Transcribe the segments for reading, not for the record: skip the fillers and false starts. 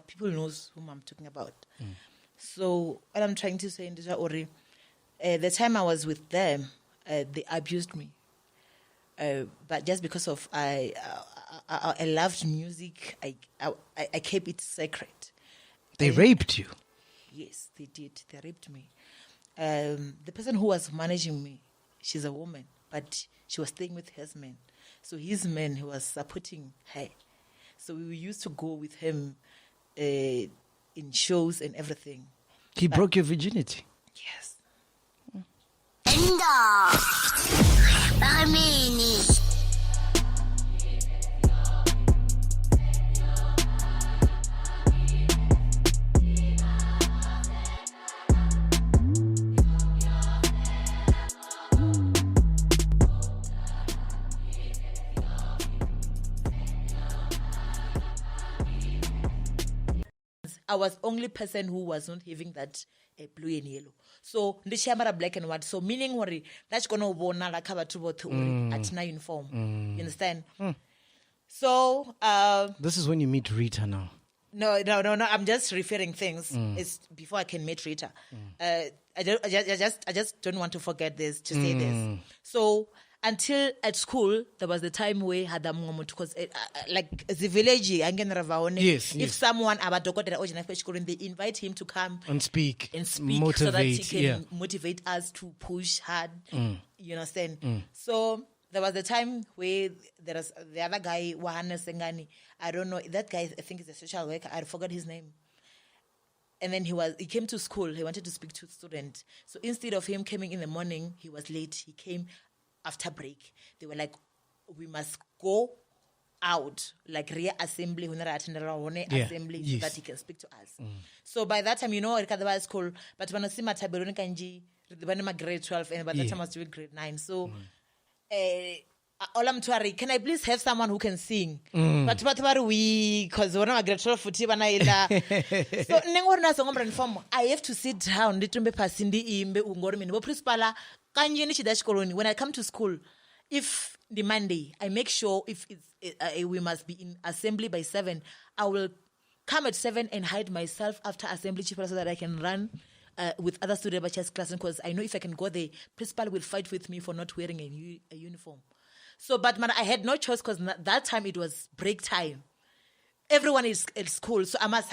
people knows whom I'm talking about. So what I'm trying to say in this Ori, the time I was with them, they abused me. But just because of I loved music, I kept it sacred. They raped you? Yes, they did. They raped me. The person who was managing me, she's a woman, but she was staying with his man. So his man, he was supporting her. So we used to go with him in shows and everything. He broke your virginity? Yes. Venda. Bahameni. I was only person who was not having that blue and yellow. So ndishamara black and white. So meaning worry that's gonna bona like cover to at na uniform. You understand? So this is when you meet Rita now. No. I'm just referring things. It's before I can meet Rita. I just don't want to forget this to say this. So until at school, there was the time where had a moment because like the village, if someone about they invite him to come and speak motivate, so that he can motivate us to push hard. You understand? So there was the time where there was the other guy, Wahana Sengani. I don't know that guy. I think is a social worker. I forgot his name. And then he came to school. He wanted to speak to a student. So instead of him coming in the morning, he was late. He came after break. They were like, we must go out, like reassembly, assembly, so that he can speak to us. So by that time, Rikadava is school, but when I see my Taberoni Kanji, when I'm grade 12, and by that time I was doing grade 9. So, Olam Tuari, can I please have someone who can sing? But what about we? Because when I'm grade 12, so I have to sit down. When I come to school, if the Monday, I make sure if we must be in assembly by 7, I will come at 7 and hide myself after assembly so that I can run with other students class, because I know if I can go there, principal will fight with me for not wearing a uniform. So, but man, I had no choice because that time it was break time. Everyone is at school, so I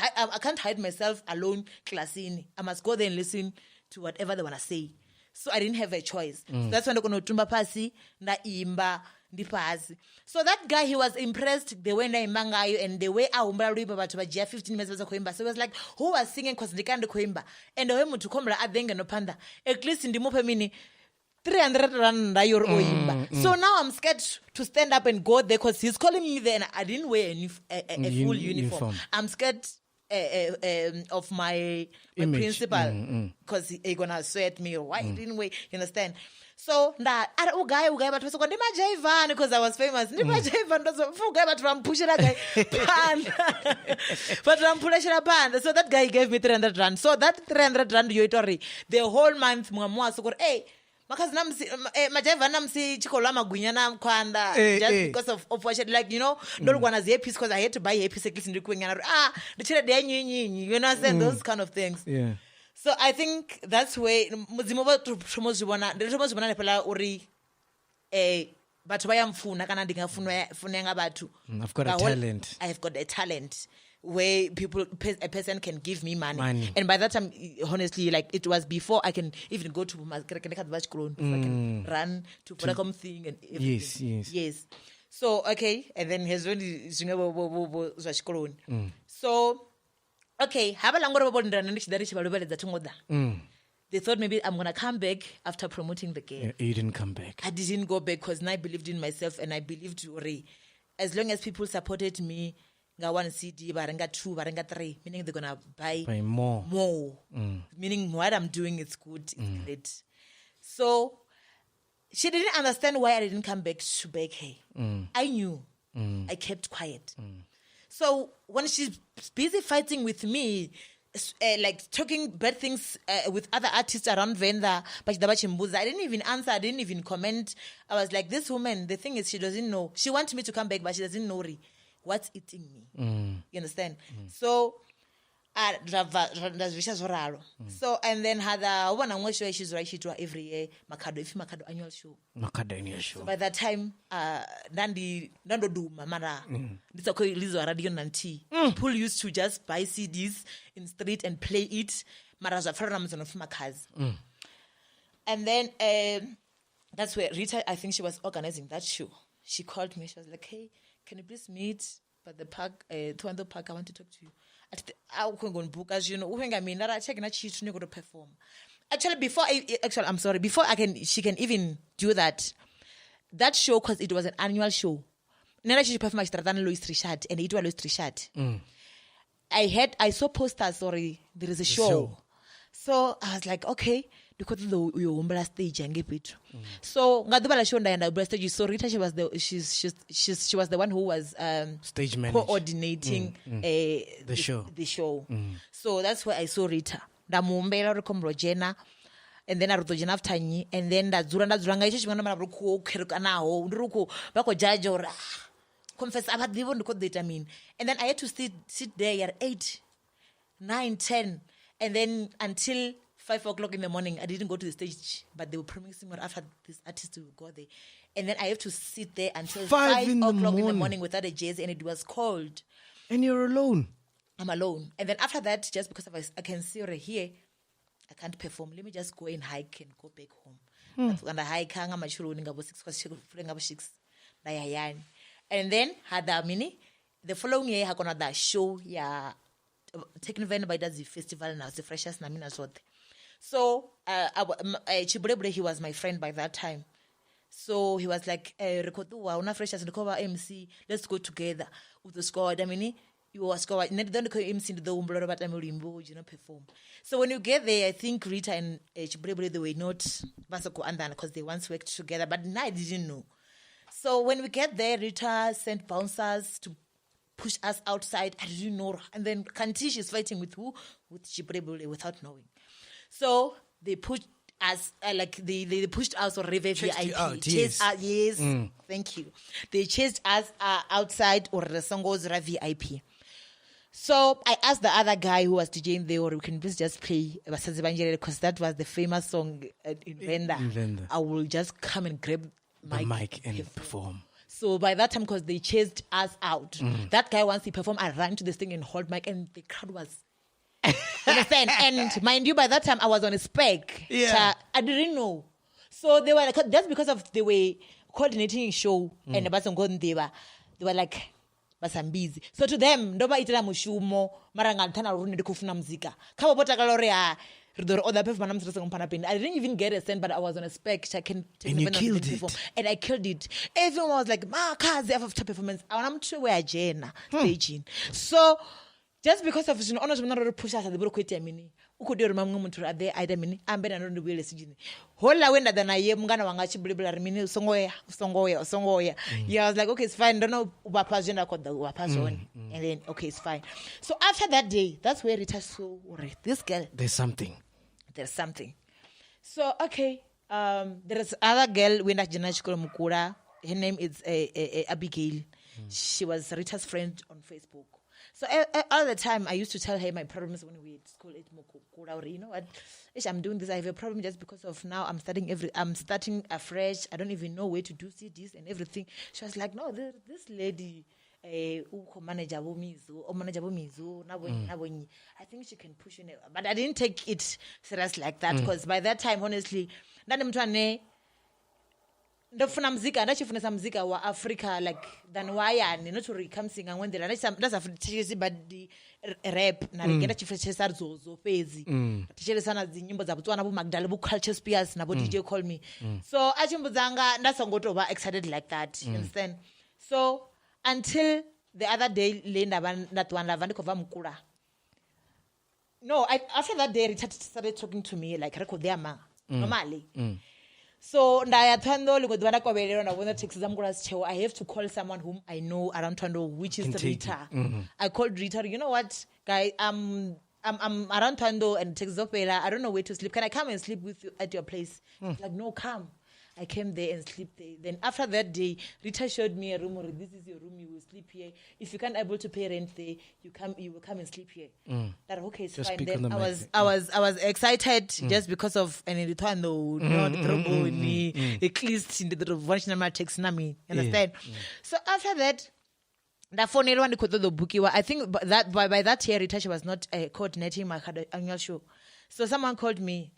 can't hide myself alone classing. I must go there and listen to whatever they want to say. So I didn't have a choice. So that's when I go to pasi na imba ndipasi. So that guy, he was impressed the way na imangayo and the way aumba riba batu ba 15 minutes za koimba. So he was like, who was singing cause ndikanda koimba? And the way mutu komra adenga no panda. At least ndimupe mini 300 rand your oimba. So now I'm scared to stand up and go there because he's calling me there and I didn't wear a full uniform. I'm scared of my principal because he gonna sweat me or why he didn't wait, you understand? So that guy but was because I was famous. But so that guy gave me 300 rand. So that 300 rand the whole month hey, just because of what, like, don't want to earpiece because I had to buy earpiece at least in you know, those kind of things. Yeah. So I think that's where but why I've got a talent. I've got a talent where a person can give me money. And by that time, honestly, like it was before I can even go to my I can run to Vodacom thing and everything. Yes. So okay, and then he's really so okay, they thought maybe I'm gonna come back after promoting the game. You didn't come back. I didn't go back because I believed in myself and I believed as long as people supported me, got 1 CD, got 2, got 3, meaning they're gonna buy more. Meaning what I'm doing is good, it's great. So she didn't understand why I didn't come back to beg her. I knew. I kept quiet. So when she's busy fighting with me, like talking bad things with other artists around Venda, I didn't even answer, I didn't even comment. I was like, this woman, the thing is, she doesn't know. She wants me to come back, but she doesn't know what's eating me. You understand? So ndazvisha zvoraro. So and then hada ubona ngwe show she's right to every year MAKHADZI annual show. MAKHADZI annual show. So by that time ndandoduma mara nditsakho lizo radio nanti. People used to just buy CDs in street and play it mara zvafara muzona of MAKHADZI. And then that's where Rita, I think she was organizing that show. She called me. She was like, "Hey, can you please meet at the park, Tuando Park? I want to talk to you." I can go and book, as you know. I mean, I check and she to go to perform. Actually, before she can even do that. That show, because it was an annual show. Nera she performed than Louis Richard, and it was Louis Richard. I saw posters. Sorry, there is a show. So I was like, okay, because you umbra stage and give it. So ngadubala show and umbra stage. So Rita, she was the one who was stage manager, coordinating the show. So that's where I saw Rita. Da mumbela rekom Rogena, and then Arutogena after ni, and then that Zuranda Zuranga she went to ruku kerukanaho ruku bako judge or confess about the one to determine. And then I had to sit there at 8, 9, 10. And then until 5 o'clock in the morning, I didn't go to the stage, but they were promising me after this artist to go there. And then I have to sit there until 5 o'clock in the morning without a jazz, and it was cold. And you're alone? I'm alone. And then after that, just because I can see her here, I can't perform. Let me just go and hike and go back home. And I hike, I'm sure and then had a mini. The following year, I got that show, taking Venda by the festival now, the freshest Namina Zodwa. So, Chiburebre, he was my friend by that time. So he was like, Rekotua, una freshest and cover MC, let's go together with the squad. I mean, you was go don't go MC the umbro, but I'm rimbo, you know, perform. So when you get there, I think Rita and Chiburebre, they were not Basako and Dan because they once worked together, but I didn't know. So when we get there, Rita sent bouncers to push us outside. I didn't know. And then Kantish is fighting with who? With Chiburebre without knowing. So they pushed us, they pushed us on River VIP. Chased us, yes. Thank you. They chased us outside or Songo's VIP. So I asked the other guy who was DJing there, or we can please just play because that was the famous song in Venda. I will just come and grab the mic and perform. So by that time, because they chased us out, that guy, once he performed, I ran to this thing and hold mic, and the crowd was. Understand? And mind you, by that time, I was on a spec. Yeah. I didn't know. So they were like, just because of the way coordinating a show and they were like, I'm busy. So to them, ndoba itela mushumo, maranga ntana runi kufuna muzika. Kama bota kalori I didn't even get a cent, but I was on a spec. And you killed it. And I killed it. Everyone was like, MAKHADZI after performance. I want to wear Jena staging. So just because of honors push us at the brokwete mini. Uko dio remamwe muntu ade aida mini ambe na ndo wele sijini. Hola wenda dana ye mungana wangachi blibla mini songoya. Yeah, I was like, okay, it's fine. Don't know ubapazenda ko the ubapazone. And then okay, it's fine. So after that day, that's where Rita saw this girl. There's something. So okay, there is other girl when Janachiko Mukura. Her name is Abigail. She was Rita's friend on Facebook. So all the time, I used to tell her my problems when we at school at Mukura. You know what? I'm doing this. I have a problem just because of now. I'm starting afresh. I don't even know where to do CDs and everything. She was like, no, this lady. I think she can push in it. But I didn't take it serious like that because by that time, honestly, ndofuna muzika ndachifuna muzika wa Africa like than wayani not to come sing and when there that's after but the rap na ngenda chifreshesa zozo fezi tichele sana zinyimbo za Botswana bo Magdala bo Culture Spears na bo DJ Call Me so achimbudzanga ndasongotoba excited like that you understand so until the other day lenda ndatwanda vandikova mukula no after that day Rita started talking to me like record there ma normally so ndayathando likodwana kwabelero nabona texts zamkula sichewa I have to call someone whom I know around Thando which is Rita. I called Rita, you know what guy I'm around Thando and texts opela I don't know where to sleep, can I come and sleep with you at your place? Like no, come. I came there and sleep there. Then after that day, Rita showed me a room. This is your room. You will sleep here. If you can't able to pay rent there, you will come and sleep here. That okay, it's Just fine. speak Then on the I was excited just because of at least in the voice text nami. Understand? So after that. I think that by that year, Rita was not coordinating my annual show. So someone called me,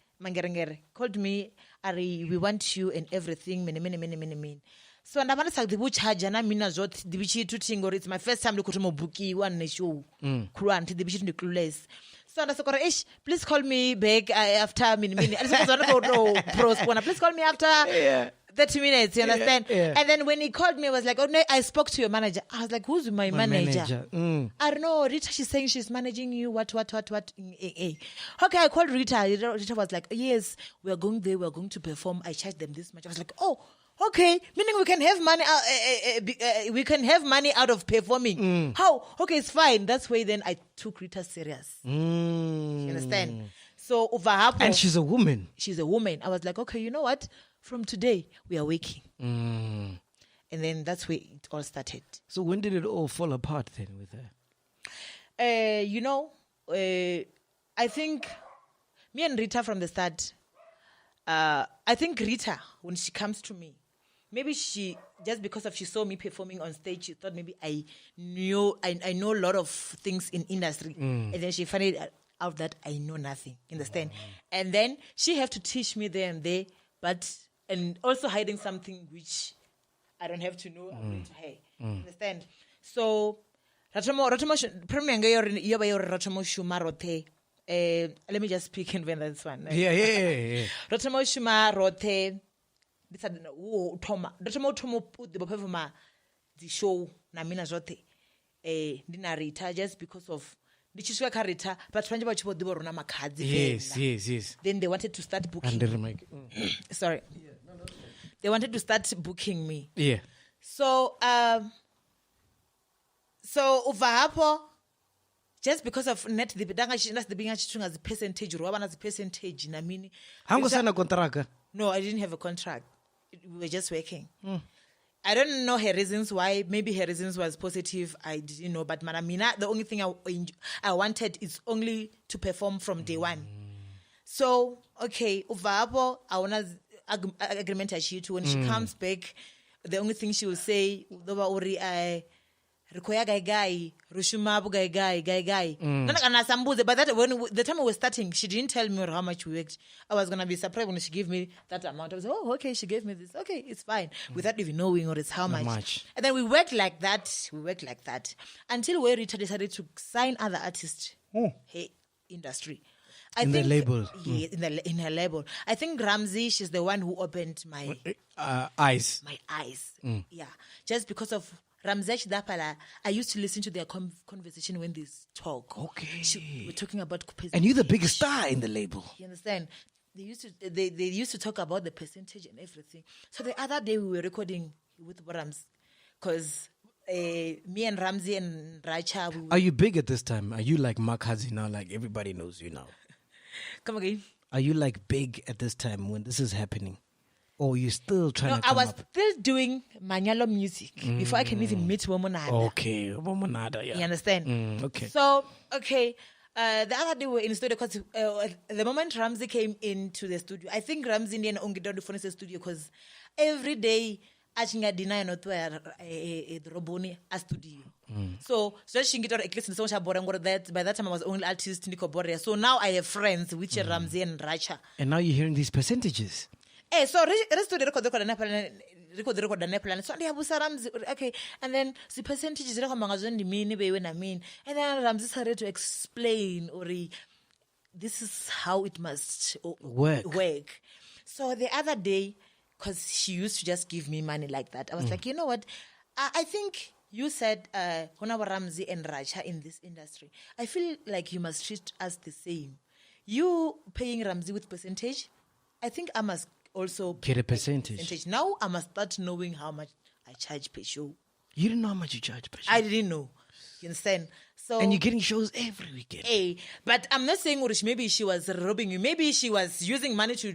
called me, Ari, we want you and everything, many. So and I'm like the which hajana mina zot the bichi tuting or it's my first time to mo bookie one show. Kruan the bichi clueless. So and I said, please call me back after mini. I said, please call me after 30 minutes, you understand? Yeah. And then when he called me, I was like, oh, no, I spoke to your manager. I was like, who's my manager? I don't know. Rita, she's saying she's managing you. What? Okay, I called Rita. Rita was like, yes, we're going there. We're going to perform. I charged them this much. I was like, oh, okay. Meaning we can have money. We can have money out of performing. How? Okay, it's fine. That's why then I took Rita serious. You understand? So over and she's a woman. She's a woman. I was like, okay, you know what? From today, we are waking. And then that's where it all started. So when did it all fall apart then with her? I think me and Rita from the start, I think Rita, when she comes to me, maybe she, just because she saw me performing on stage, she thought maybe I know a lot of things in industry. And then she found it out that I know nothing, understand? And then she have to teach me there and there, and also hiding something which I don't have to know to her. Understand? So, let me just speak in Venda this one. Yeah. Ratomo shuma rote. This I don't know. Ratomo put the performer the show na mina zote. Dina Rita just because of the Rita, but MAKHADZI. Yes. Then they wanted to start booking. Sorry. They wanted to start booking me. Yeah. So over hapo, just because of net the being as percentage na mini. Hango sana contract? No, I didn't have a contract. We were just working. I don't know her reasons why. Maybe her reasons was positive. I didn't know. But Manamina, the only thing I wanted is only to perform from day one. So, okay, Uvabo, I want to agreement to when she comes back, the only thing she will say, Rikoya guy, Rushumabu guy. But that when the time we were starting, she didn't tell me how much we worked. I was gonna be surprised when she gave me that amount. I was like, oh, okay, she gave me this. Okay, it's fine. Without even knowing or it's how much. And then we worked like that. Until where Rita decided to sign other artists. Hey, industry. I think, the label. Yeah, in her label. I think Ramsey, she's the one who opened my eyes. My eyes. Yeah. Just because of Ramzesh Dapala, I used to listen to their conversation when they talk. Okay. We're talking about percentage. And you're the biggest star in the label. You understand? They used to talk about the percentage and everything. So the other day we were recording with Rams because me and Ramsey and Racha. Are you big at this time? Are you like MAKHADZI now? Like everybody knows you now. Come again. Are you like big at this time when this is happening? Or you still trying to come I was up? still doing Manyalo music before I can even meet Womonada. Okay, Womonada, yeah. You understand? Okay. So, the other day we were in the studio because the moment Ramsey came into the studio, I think Ramsey and Ongidon phone the studio because every day achinga deny not where a roboni a studio. So she get at least so that by that time I was only artist in Koborea. So now I have friends which are Ramsey and Racha. And now you're hearing these percentages. So rest to record so they have Ramsey. Okay, and then the percentages and then Ramsey started to explain or this is how it must work. So the other day, because she used to just give me money like that, I was like, you know what? I think you said Honorable Ramsey and Racha in this industry. I feel like you must treat us the same. You paying Ramsey with percentage, I think I must also get a percentage. Now I must start knowing how much I charge per show. You didn't know how much you charge per show? I didn't know. You understand? So, and you're getting shows every weekend. But I'm not saying maybe she was robbing you. Maybe she was using money to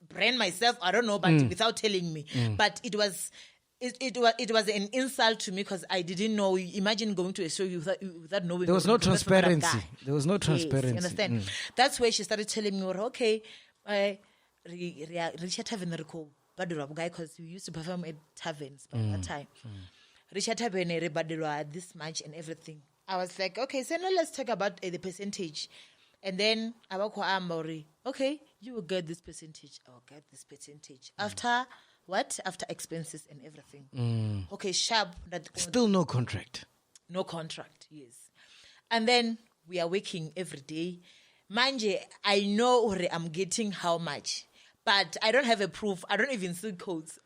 brand myself, I don't know, but without telling me. But it was an insult to me because I didn't know. Imagine going to a show without knowing. There was no transparency. There was no transparency. Yes, you understand? That's where she started telling me, okay, Richard Tavern guy, because we used to perform at taverns by that time. Richard Tavern this much and everything. I was like, okay, so now let's talk about the percentage. And then I was okay, you will get this percentage. I will get this percentage. After what? After expenses and everything. Okay, sharp. Still no contract. No contract, yes. And then we are working every day. Manje, I know I'm getting how much, but I don't have a proof. I don't even see codes.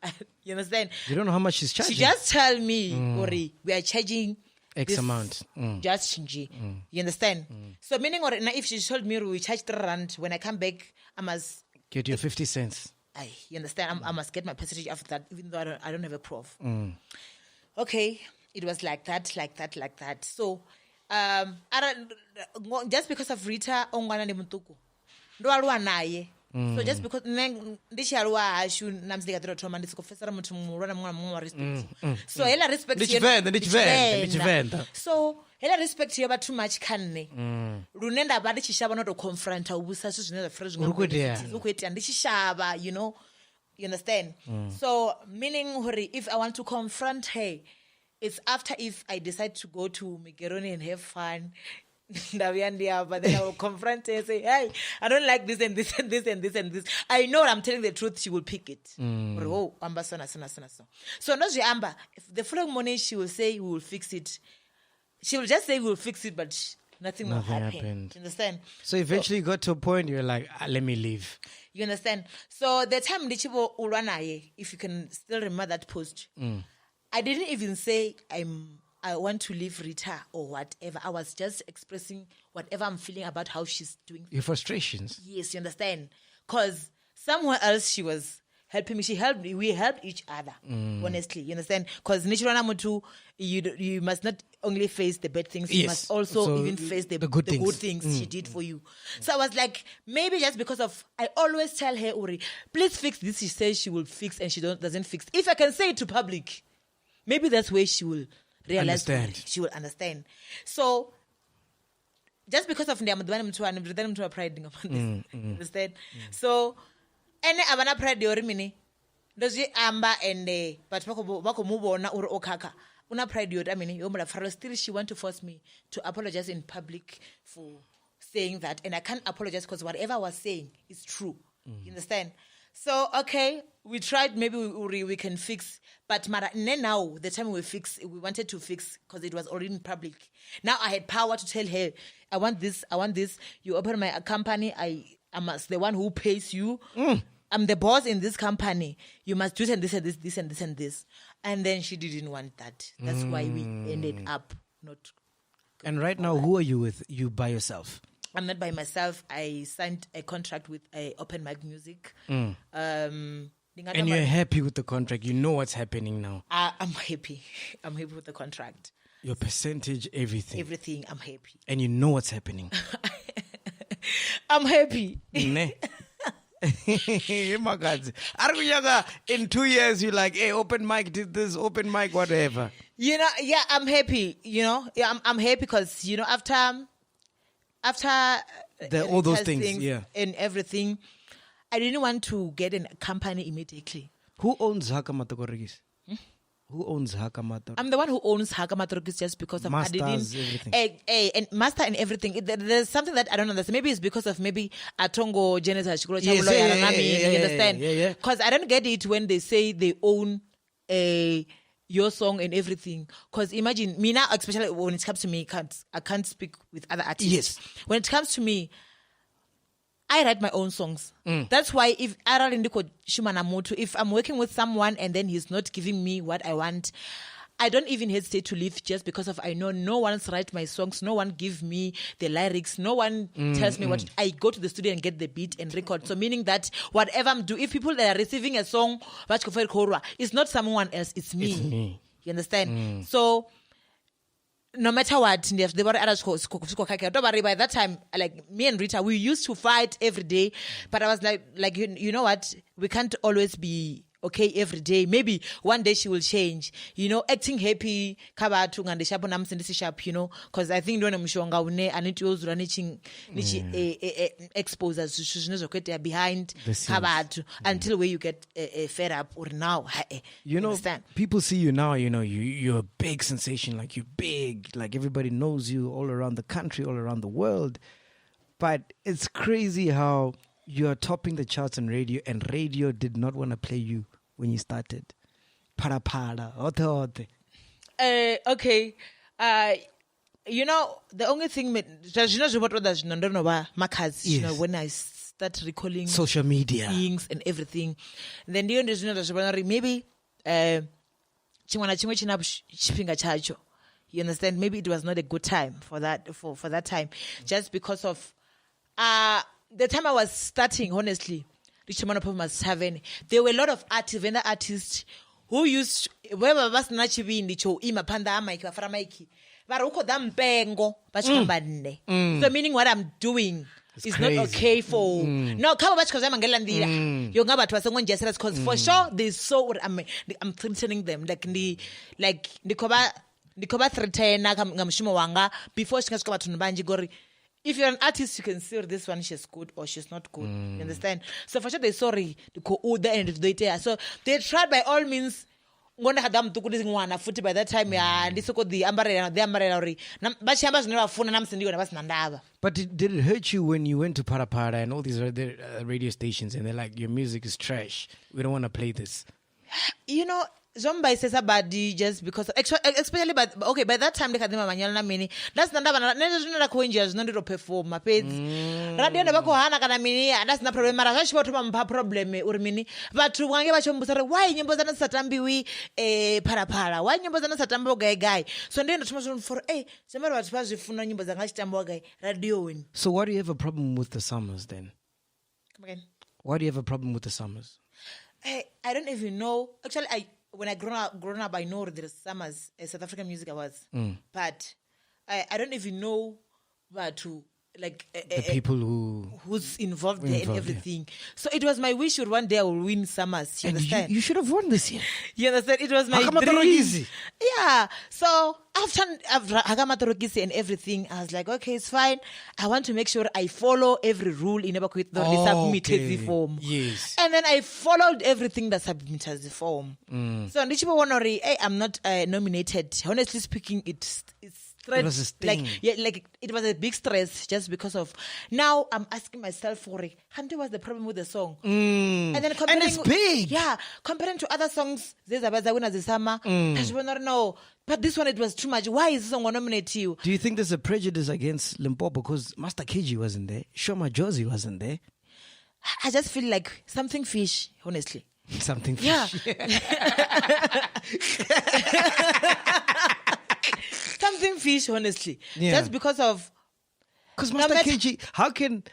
You understand? You don't know how much she's charging. She just tell me, we are charging X amount. Just Shinji. You understand? So meaning, if she told me we charge 3 rand, when I come back, I must get your 50 cents. You understand? I must get my percentage after that, even though I don't have a proof. Okay, it was like that. So, just because of Rita, so just because so hela respect so hela respect you too much canne runenda ba ndishishaba not to confront ubusa zwine the friends ndishishaba, you understand? So meaning if I want to confront her, it's after if I decide to go to Migeroni and have fun. But then I will confront her and say, hey, I don't like this and this and this and this and this. I know I'm telling the truth, she will pick it. So no, Amber, if the following morning she will say we will fix it. She will just say we will fix it, but nothing will happen. You understand? So eventually you got to a point you're like, let me leave. You understand? So the time Ndichibo Ulwanaye, if you can still remember that post, I didn't even say I want to leave Rita or whatever. I was just expressing whatever I'm feeling about how she's doing. Your frustrations. Yes, you understand? Because somewhere else she was helping me. She helped me. We helped each other, honestly. You understand? Because you must not only face the bad things, you must also even face the good things she did for you. So I was like, maybe just because of, I always tell her, Uri, please fix this. She says she will fix and she doesn't fix. If I can say it to public, maybe that's where she will realize. She will understand. So just because of pride understand? So ene abana pride yori mini dozi amba and but bako mubona uri okaka una pride yori amini yomra faro still she want to force me to apologize in public for saying that, and I can't apologize because whatever I was saying is true. You understand? So okay, we tried, maybe we can fix, but now the time we wanted to fix because it was already in public. Now I had power to tell her, I want this. You open my company, I'm the one who pays you. I'm the boss in this company. You must do this and this and this and this. And then she didn't want that. That's why we ended up not. And right now, who are you with? You by yourself? I'm not by myself. I signed a contract with Open MacG Music. And you're happy with the contract? You know what's happening now? I'm happy. I'm happy with the contract. Your percentage, everything. Everything, I'm happy. And you know what's happening? I'm happy. MAKHADZI. In 2 years, you're like, hey, Open MacG did this, Open MacG, whatever. I'm happy. I'm happy because, after all those things, and everything, I didn't want to get a company immediately. Who owns Hakamatorikis? Who owns Hakamatorikis? I'm the one who owns Hakamatorikis just because of Masters, everything. And master and everything. There's something that I don't understand. Maybe it's because of Atongo Genesis. You understand? Because I don't get it when they say they own your song and everything. Because imagine me now, especially when it comes to me, I can't speak with other artists. Yes. When it comes to me, I write my own songs. That's why if I'm working with someone and then he's not giving me what I want, I don't even hesitate to leave just because of I know no one's write my songs, no one give me the lyrics, no one tells me what. I go to the studio and get the beat and record. So meaning that whatever I'm doing, if people that are receiving a song, it's not someone else, it's me. You understand? So no matter what, they were by that time, like me and Rita, we used to fight every day. But I was like you know what? We can't always be okay every day. Maybe one day she will change. Acting happy, kabatu ngande sharp na msendisi sharp, because I think ndona mshonga une aniti uzura nichi expose us to behind kabatu until where you get fed up or now. Understand? People see you now, you're a big sensation, like you're big, like everybody knows you all around the country, all around the world. But it's crazy how you're topping the charts on radio, and radio did not want to play you when you started. Para. Okay. The only thing, MAKHADZI, when I start recalling social media things and everything, then maybe you understand? Maybe it was not a good time for that time, just because of the time I was starting, honestly, there were a lot of artists, Venda artists, who used wherever was nachibi in the show, imapanda maiki, bafara maiki, baruko dampengo, bachambane. So meaning what I'm doing is crazy. Not okay for no. Come back because I'm angelandira. You're about to say one just because for sure they saw what I'm threatening them like the koba threaten ngamshimo wanga before she comes to Banji Gori. If you're an artist, you can see this one, she's good or she's not good. You understand? So for sure, they're sorry. So they tried by all means. By that time, the umbrella. But did it hurt you when you went to Para and all these other radio stations and they're like, your music is trash, we don't want to play this? Zomba says about just because, especially by that time, that's not perform. My page, radio never go hana kana mini. That's not problem. Mara kashi watu mampa problem urmini. But tu wange bacho mbusare. Why nyimbo zana satambi wi para? Why nyimbo zana satambi guy? So then the for semero watu pazi funa nyimbo zana satambi guy radio win. So why do you have a problem with the summers then? Come again. Why do you have a problem with the summers? I don't even know. Actually, when I grown up, I know there are summers, South African music awards, but I don't even know to like the people who's involved there and everything. Yeah. So it was my wish that one day I will win summers. You understand? You should have won this year. You understand? It was my dream. Yeah. So after Hagamatorogisi and everything, I was like, okay, it's fine. I want to make sure I follow every rule in Ebakwit the submitted the form. Yes. And then I followed everything that submitted the form. So I'm not nominated. Honestly speaking, it's it was a sting. It was a big stress just because of now I'm asking myself for it. Hunter was the problem with the song. And then comparing, it's big. Yeah. Comparing to other songs, there's a winner this summer. No. But this one it was too much. Why is this song nominate you? Do you think there's a prejudice against Limpopo because Master KG wasn't there? Shoma Josie wasn't there? I just feel like something fish, honestly. Something fish. Yeah. Something fish, honestly. Yeah. Just because of... Because Master KG, how can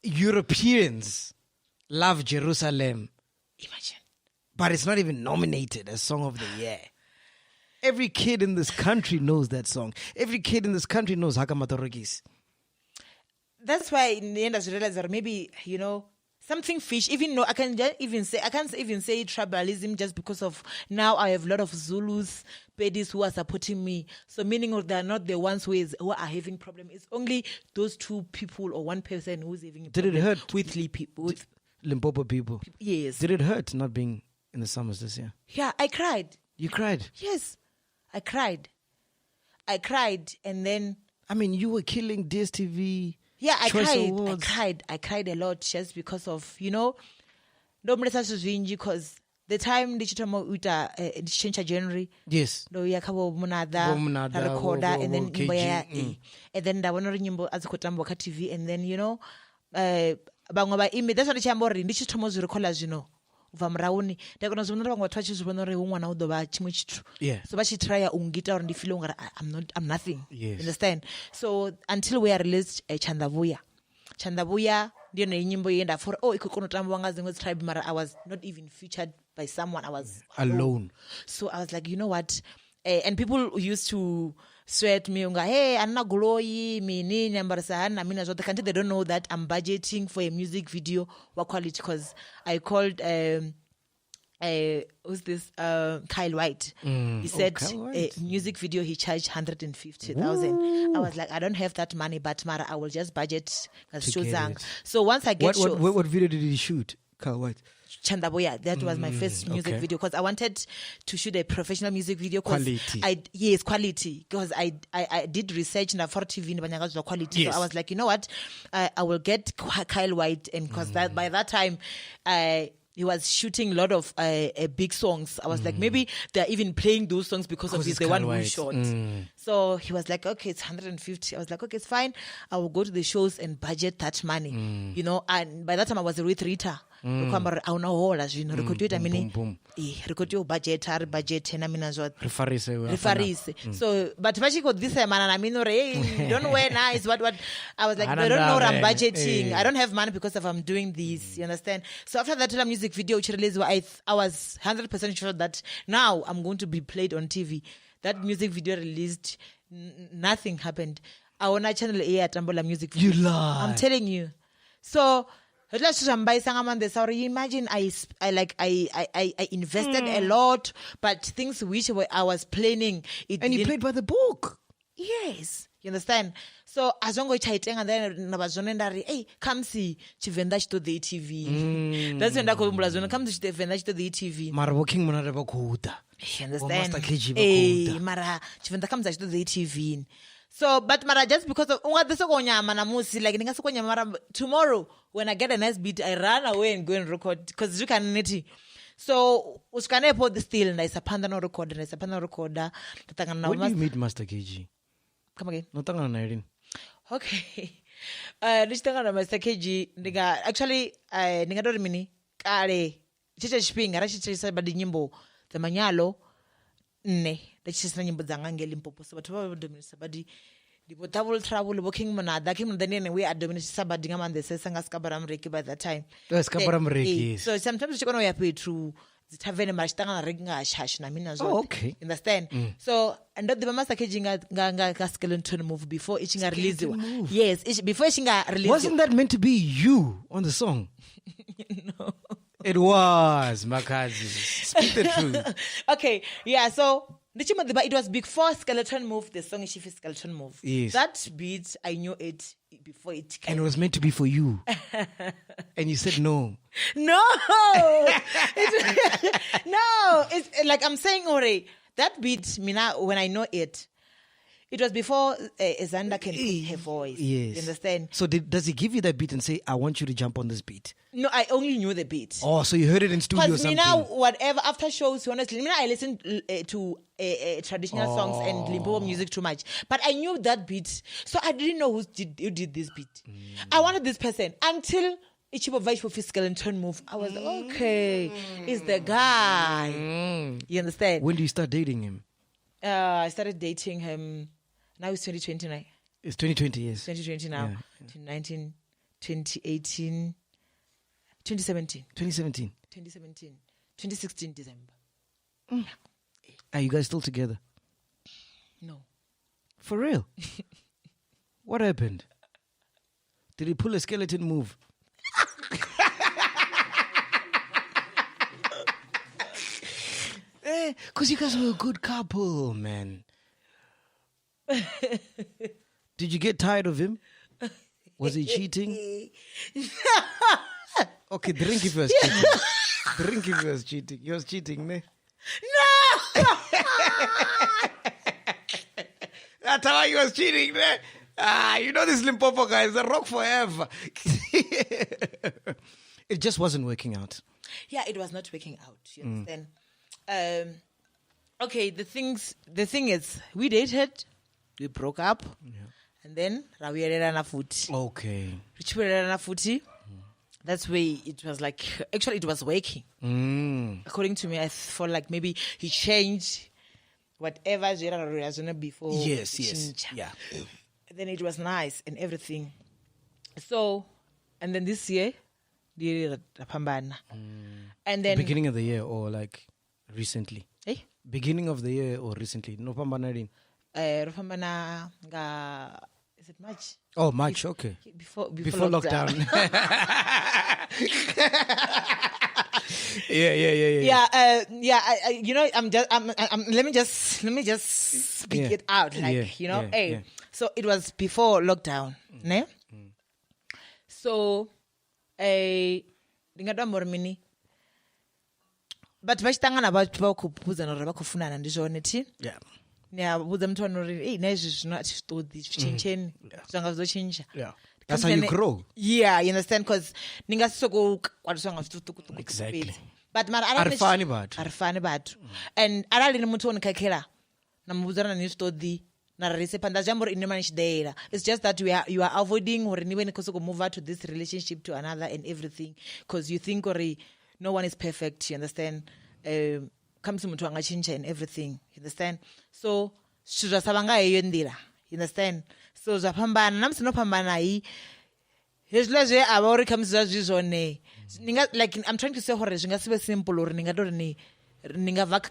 Europeans love Jerusalem? Imagine. But it's not even nominated as Song of the Year. Every kid in this country knows that song. Every kid in this country knows Hakamatorogis. That's why in the end I realized that maybe, something fish, even though I can't even say tribalism just because of now I have a lot of Zulus, Pedis who are supporting me. So meaning they are not the ones who are having problem. It's only those two people or one person who's having a problem. Did it hurt with Limpopo people? Yes. Did it hurt not being in the summers this year? Yeah, I cried. You cried? Yes, I cried. And then... I mean, you were killing DSTV... Yeah, I cried a lot just because of, because the time digital change January. Yes. Do yakabo munada recorder and then and then da wona nyimbo azikotambo ka TV and then bangwa ba ime that's what chambori ndichito mo zirikola vamrauni ndakona zvona vamwe vathu vachizvona uri umwana udova chimwe chithu so vachitrya ungita uri ndifile ungara I'm nothing. Yes. Understand? So until we are released Chandavuya ndiyo nenyimbo yenda for ikokonotambwa ngazimwe tribe mara I was not even featured by someone. I was alone. So I was like, you know what, and people used to sweat me unga hey anna glory me ni nyambarisa hana mina zote kanti they don't know that I'm budgeting for a music video wa quality because I called who's this Kyle White. He said a music video he charged 150,000. I was like, I don't have that money, but Mara, I will just budget so once I get what video did he shoot, Kyle White? Chandaboya. That was my first music video because I wanted to shoot a professional music video. Quality. Quality. Because I did research na for TV quality. Yes. So I was like, you know what? I will get Kyle White, and because by that time he was shooting a lot of big songs. I was like, maybe they're even playing those songs because of the one we shot. So he was like, okay, it's 150. I was like, okay, it's fine. I will go to the shows and budget that money. You know, and by that time I was with Rita. Record budget na mina zote refarise. So but got this man and I mean you don't wear nice what I was like they don't know what I'm budgeting. I don't have money because of I'm doing this, you understand? So after that music video which released, I was 100% sure that now I'm going to be played on TV. That music video released, nothing happened. I want a channel A at Ambola music video. You lie. I'm telling you. So imagine I invested a lot, but things which I was planning. And you played by the book. Yes. You understand? So as long as I and then hey, come see Venda to the TV. That's when I come to the Venda to the TV. Mara working monareba kuda. You understand? Hey, Mara Venda comes to the TV. So, but Mara, just because of tomorrow when I get a nice beat, I run away and go and record because you can neti. So, uskane po the still and I sapanda no recorder, I sapanda recorder. When did you meet Master KG? Come again. No tanga na Irene. Okay. Nishitanga na Master KG. Nigga, actually, nigga do mini kare. Chicha shping, ara chicha sabadi nyimbo. The manyalo. Ne. Chicha nyimbo zangangeli limpopo. So, whatever do mini sabadi. Dipo double travel working mana. Daki mna dani we are doing sabadi ngaman the sanga skabaram reki by that time. Yes, skabaram reki. So sometimes you gonna pay through. Oh, okay. Understand? So, and that the Master KG skeleton move before each release. Yes, before each release. Wasn't that meant to be you on the song? No. It was, MAKHADZI. Speak the truth. Okay, yeah, so it was before skeleton move, the song is skeleton move. Yes. That beat, I knew it before it came. And it was meant to be for you. And you said no. No! No! It's like I'm saying already, that beat, when I know it, it was before Xander can put her voice. Yes. You understand? So does he give you that beat and say, I want you to jump on this beat? No, I only knew the beat. Oh, so you heard it in studio or something? Because whatever, after shows, honestly, I listen to traditional songs and Limpopo music too much. But I knew that beat. So I didn't know who did this beat. I wanted this person until Ichibo Vice for Fiscal and Turn Move. I was like, okay, it's the guy. You understand? When do you start dating him? I started dating him. Now it's 2020 now. It's 2020, yes. 2020 now. Yeah. 2018, 2017. 2017. 2017. 2016 December. Are you guys still together? No. For real? What happened? Did he pull a skeleton move? Because you guys were a good couple, man. Did you get tired of him? Was he cheating? Okay, drink if he was cheating. Drink if he was cheating. He was cheating, ne? No! That's how he was cheating, ne? You know this Limpopo guy is a rock forever. It just wasn't working out. Yeah, it was not working out. You understand? Okay, the thing is, we dated, we broke up, and then Rawierana Futi. Okay. Futi. That's where it was like, actually it was working. According to me, I felt like maybe he changed whatever Zera before. Yes. Yeah. And then it was nice and everything. So, and then this year, and then beginning of the year or like recently? Eh? Beginning of the year or recently? No Pambanarin. Rofambana nga is it March? Oh, March, okay. Before lockdown. Yeah. Let me just speak it out, So it was before lockdown, ne? So, ndingada mormini. But vachitangana va kupuza nori vakufunana ndizvone ti. Yeah. Ndiyabudza muthu wanori naizvi zvino atizvitodhi zvichenjeni zvanga zvizochinja. Yeah. That's how you grow. Yeah, you understand, because ningasisokukwatiswa ngazvitukutuku. Exactly. But mara arifani batu. And arali ni muthu onikakela namubudzana nezvitodhi nararise pandajambori inemanichidera. It's just that you are avoiding or niwe nikosoko move out to this relationship to another and everything, because you think no one is perfect, you understand? Comes muthu angachinja and everything, you understand? So zvasavanga heyo ndira, you understand? So zvapambana namusinopambana hii hezvilazve ava uri kamuziva zvizvone like I'm trying to say hore zvingasive simple uri ningatori ningabva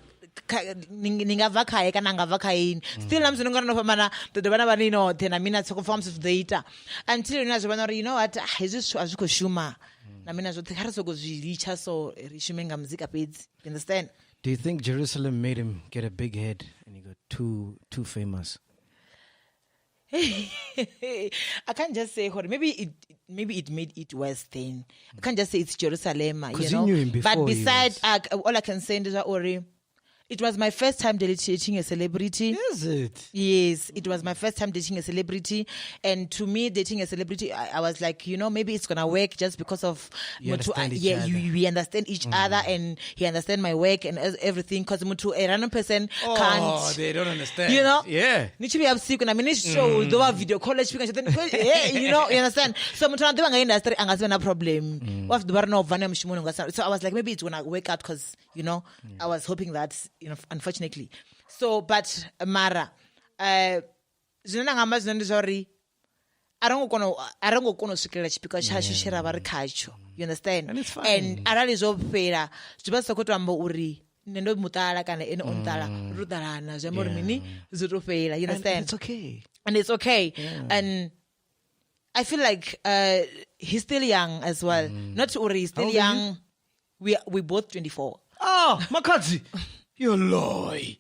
kaye kana angabva kayini still namusinonganopambana dodovana vanino tena mina tsokofamba zvizoita until nazvovana uri you know what hezvi hazvikoshuma namina zvote karisokuzviricha so rishume ngamuzika pedzi, you understand? Do you think Jerusalem made him get a big head and he got too famous? I can't just say maybe it made it worse then. I can't just say it's Jerusalem, you know. You knew him before. But besides, all I can say is that it was my first time dating a celebrity. Is it? Yes, it was my first time dating a celebrity. And to me, dating a celebrity, I was like, maybe it's going to work just because of... You understand each other. We understand each other and he understand my work and everything. Because a random person can't... Oh, they don't understand. You know? Yeah. Nichibi absiku na mini show, do a video call, you understand? So mutu na doing industry angasibe na problem. So I was like, maybe it's going to work out because, I was hoping that... unfortunately. So, but Mara, zvinanga zvinonzi zvauri arangokona kusvikira chipika chashishira vari kacho, you understand? And it's fine. And arali zvopera zvibatsira kuti wamba uri nendomutala kana ene ontala rudarana zvamuri mini zvotopera, you understand? And it's okay. And it's okay. Yeah. And I feel like he's still young as well. Not uri, he's still young. We both 24. Oh, MAKHADZI. You're loy.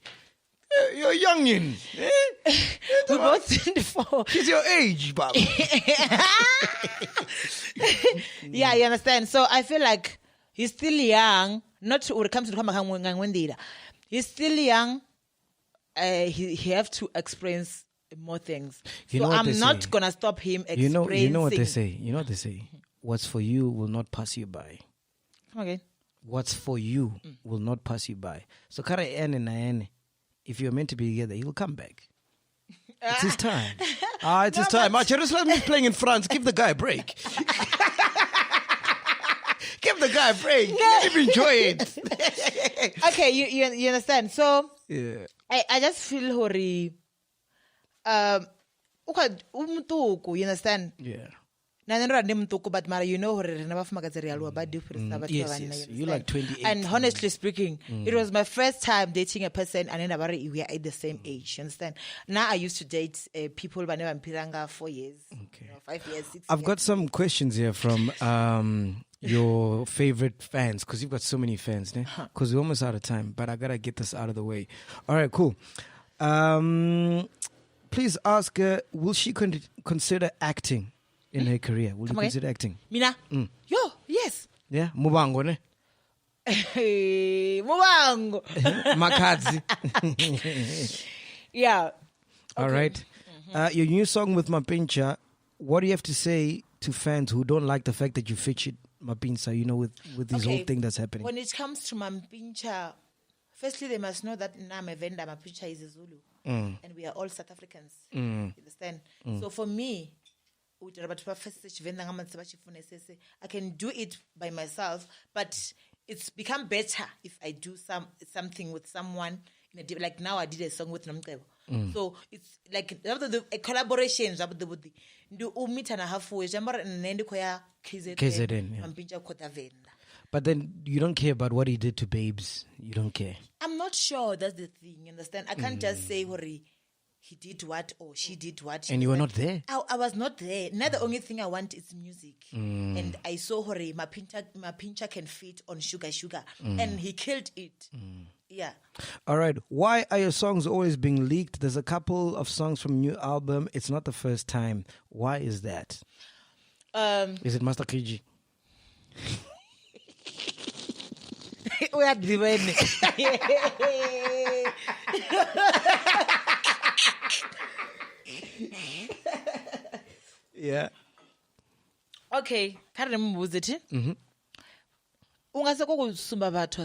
You're youngin. We're both 24. He's your age, Baba. Yeah, you understand? So I feel like he's still young. Not when it comes to the he's still young. He have to experience more things. So I'm not going to stop him experiencing. You know what they say? You know what they say? What's for you will not pass you by. Come again. What's for you will not pass you by. So Kara N, if you're meant to be together, he'll come back. It's his time. It's his time. Jerusalem is playing in France. Give the guy a break. Give the guy a break. Let him enjoy it. Okay, you understand. So yeah. I just feel hori. You understand? Yeah. But Mara, you know, yes. You like 28. And honestly speaking, it was my first time dating a person, and then we are at the same age. You understand? Now I used to date people, but never piranga 4 years, okay. 5 years, 6 years. I've got some questions here from your favorite fans, because you've got so many fans, because we're almost out of time, but I gotta get this out of the way. All right, cool. Please ask her, will she consider acting in her career? Will you consider acting? Mina? Yo, yes. Yeah, Mubango, ne? Mubango. MAKHADZI. Yeah. All right. Your new song with Mapincha, what do you have to say to fans who don't like the fact that you featured Mapincha, with this whole thing that's happening? When it comes to Mapincha, firstly, they must know that I'm a Venda, Mapincha is a Zulu. And we are all South Africans. You understand? So for me, I can do it by myself, but it's become better if I do something with someone. Like now I did a song with Namkebo. So it's like a collaboration. KZN. But then you don't care about what he did to Babes. You don't care. I'm not sure that's the thing. You understand? I can't just say, he did what or she did what. And you were not there? I was not there. Now the only thing I want is music. And I saw Hore, my pincher can fit on Sugar. And he killed it. Yeah. All right. Why are your songs always being leaked? There's a couple of songs from new album. It's not the first time. Why is that? Is it Master KG? We are divine. Yeah. Okay, can't remember it. Ungaseko kusumba bathu.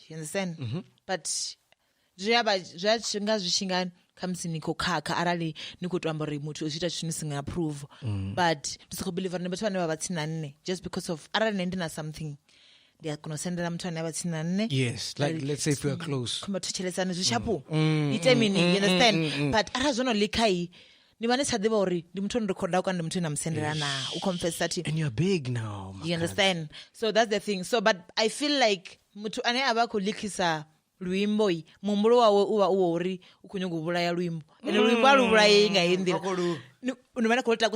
You understand? But zvinga zvishingani kamsi niko kaka arali niko twambori mutu uchita chinhu singa approve. But ndisikubelieve kuti nebathu vane vavatsinanne just because of arali nendina something. They are going to send them to another. Yes, like let's say if we are close. Come to Chelesana Shapu. You understand? But Arazono Likai, Nimanes had the worry, the Muton record out and the Mutunam Senderana, who confess that. And you're big now. You understand? So that's the thing. So, but I feel like Mutu Ane Abako Likisa. Luimboy, Mumbro uwa ori, ukunyugubula ya luimbo. And luimbo urainga in there.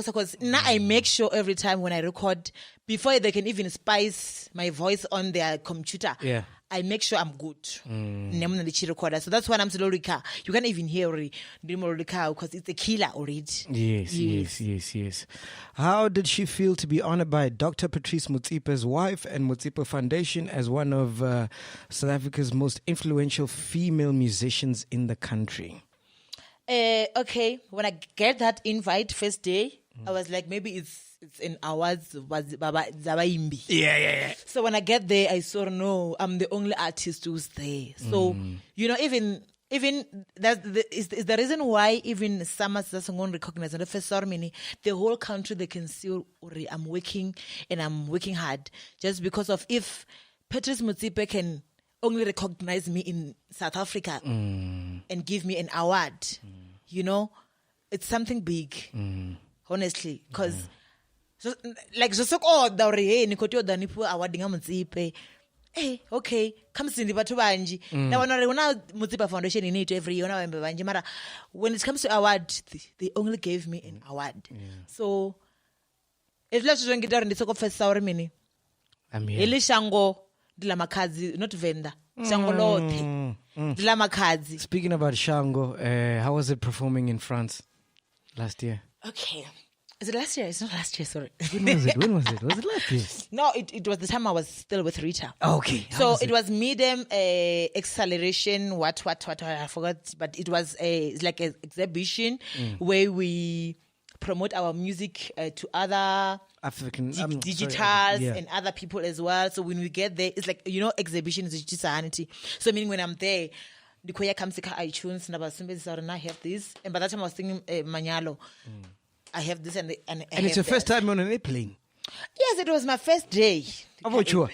Because now I make sure every time when I record, before they can even spice my voice on their computer, I make sure I'm good. So that's why I'm still Rika. You can't even hear Rika because it's a killer already. Yes. How did she feel to be honored by Dr. Patrice Motsepe's wife and Motsepe Foundation as one of South Africa's most influential female musicians in the country? Okay, when I get that invite first day, I was like, maybe it's in awards. Yeah. So when I get there, I saw no, I'm the only artist who's there. So even that's is the reason why even Summers doesn't want to recognize in the first ceremony, the whole country they can see I'm working and I'm working hard just because of if Patrice Motsepe can only recognize me in South Africa and give me an award, it's something big, honestly, because like just nikotio danipu awarding Motsepe. Hey, okay, come see the Batubanji. Now, when Motsepe Foundation in it every year, mara when it comes to award, they only gave me an award. So, if let's just get there in the talk of first ceremony, Eli Shango, Dila MAKHADZI, not Venda, Shango Lote, Dila MAKHADZI. Speaking about Shango, how was it performing in France last year? Okay. Is it last year? It's not last year, sorry. When was it? Was it last year? No, it was the time I was still with Rita. Okay. So it was medium acceleration, what, I forgot. But it was it's like an exhibition where we promote our music to other African digitals and other people as well. So when we get there, it's like, exhibition is just sanity. So meaning when I'm there, the choir comes to iTunes and I have this. And by that time I was singing Manyalo. I have this and it's your first time on an airplane? Yes, it was my first day. About you?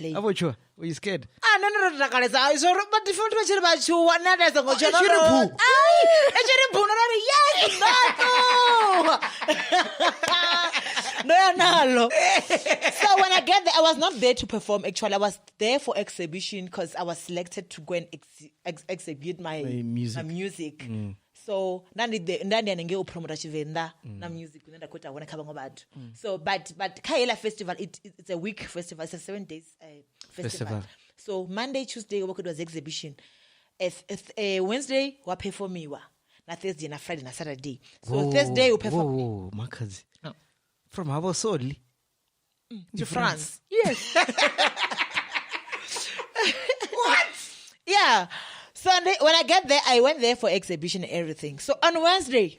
Were you scared? No. But the front about you, what not as a No. So when I get there, I was not there to perform. Actually, I was there for exhibition because I was selected to go and exhibit my music. So ndandi anenge promote Venda na music unenda kweta wona khaba ngobathu. So but Kaela festival it's a week festival, it's a 7 days festival. So Monday, Tuesday it was exhibition. Wednesday wa performiwa. Na Thursday na Friday na Saturday. So Thursday we perform. Whoa, MAKHADZI. No. From Habasoli to France. Yes. What? Yeah. Sunday, when I get there, I went there for exhibition and everything. So on Wednesday,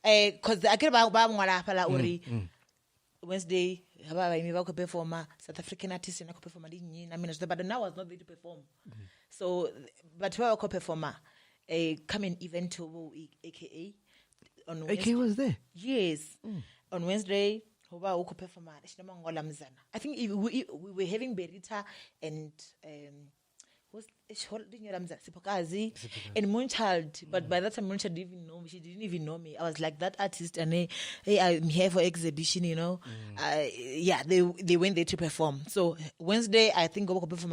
because I get about Wednesday, I perform South African artist and I perform but now I was not there to perform. So, but where I could perform come in event to AKA on Wednesday. AKA was there? Yes. On Wednesday, I think we were having Rita and and Moonchild, but by that time Moonchild didn't even know me. She didn't even know me. I was like that artist, and hey, I'm here for exhibition, they went there to perform. So Wednesday, I think I could perform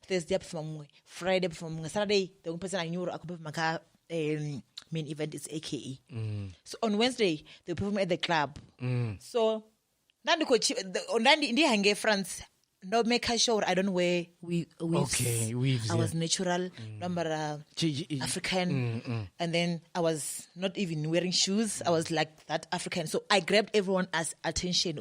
Thursday I perform Friday I perform Saturday. The only person I knew I could perform main event is AKE. So on Wednesday, they perform at the club. So, in France, no make sure I don't wear weaves. Okay, weaves. I was natural, number African, and then I was not even wearing shoes. I was like that African. So I grabbed everyone's attention.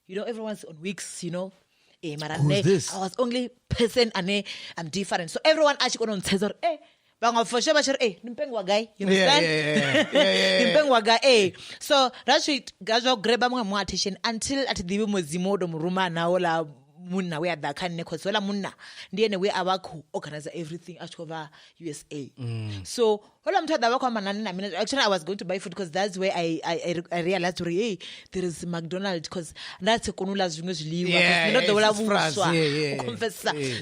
Everyone's on wigs. Who's this? I was only person and I'm different. So everyone actually going on says, for sure, nimpengwa guy. You understand? Nimpengwa guy. So that's it. Guys, grab more attention until at the mozimo do muruma na ola munna we ada kan because wala munna ndiye we abaku organize everything at over USA. So all I'm talking about actually I was going to buy food because that's where I realized hey, there is McDonald's because that's a konula's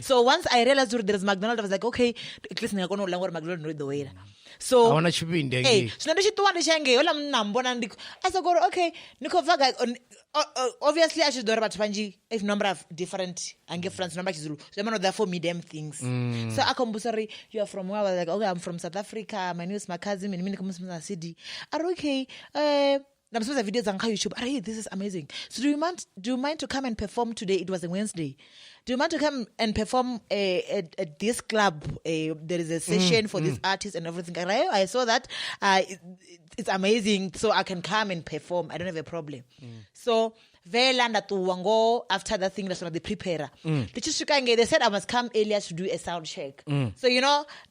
So once I realized there is McDonald's, I was like, okay, at least I'm gonna learn McDonald's know the way. So I want to be in there. Hey, so I said, okay, obviously I should do about Panji if number of different and France number is therefore medium things. So I come you are from where? I was like, okay, I'm from South Africa. My name is MAKHADZI. My name is city. Are okay? I'm supposed to videos on YouTube. Hey, this is amazing. So do you mind to come and perform today? It was a Wednesday. Do you mind to come and perform at this club? There is a session for this artist and everything. I saw that. It's amazing. So I can come and perform. I don't have a problem. So Venda to Wango after that thing that's the prepare. They said I must come earlier to do a sound check. So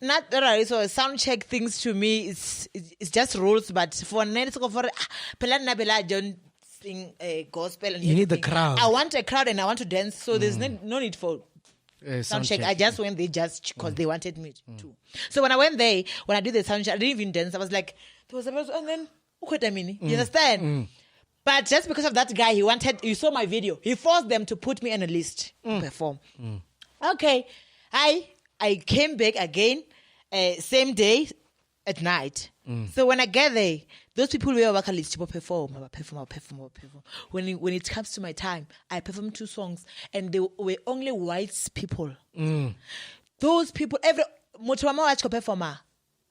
not that so sound check things to me it's just rules, but for Pelana don't sing gospel and you need the crowd. I want a crowd and I want to dance. So there's no need for sound check. I just went there just because they wanted me to. So when I went there, when I did the sound check, I didn't even dance. I was like, there was a person, and then you understand? But just because of that guy, you saw my video. He forced them to put me on a list to perform. Okay. I came back again, same day at night. So when I get there, those people were working list to perform. When it comes to my time, I performed 2 songs, and they were only white people. Those people, performer.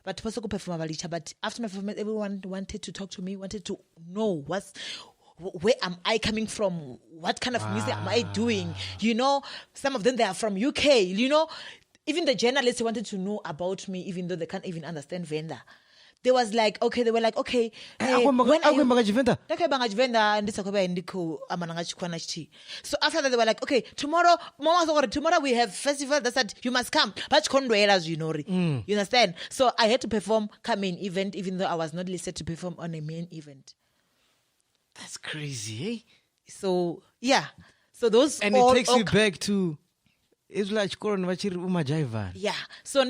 But after my performance, everyone wanted to talk to me, wanted to know where am I coming from? What kind of music am I doing? Some of them, they are from UK. Even the journalists wanted to know about me, even though they can't even understand Venda. They were like, okay, when are you? So after that, they were like, okay, tomorrow we have festival. They said you must come. But you understand? So I had to perform main event, even though I was not listed to perform on a main event. That's crazy, eh? So yeah. So those and it takes you back to it's like yeah. So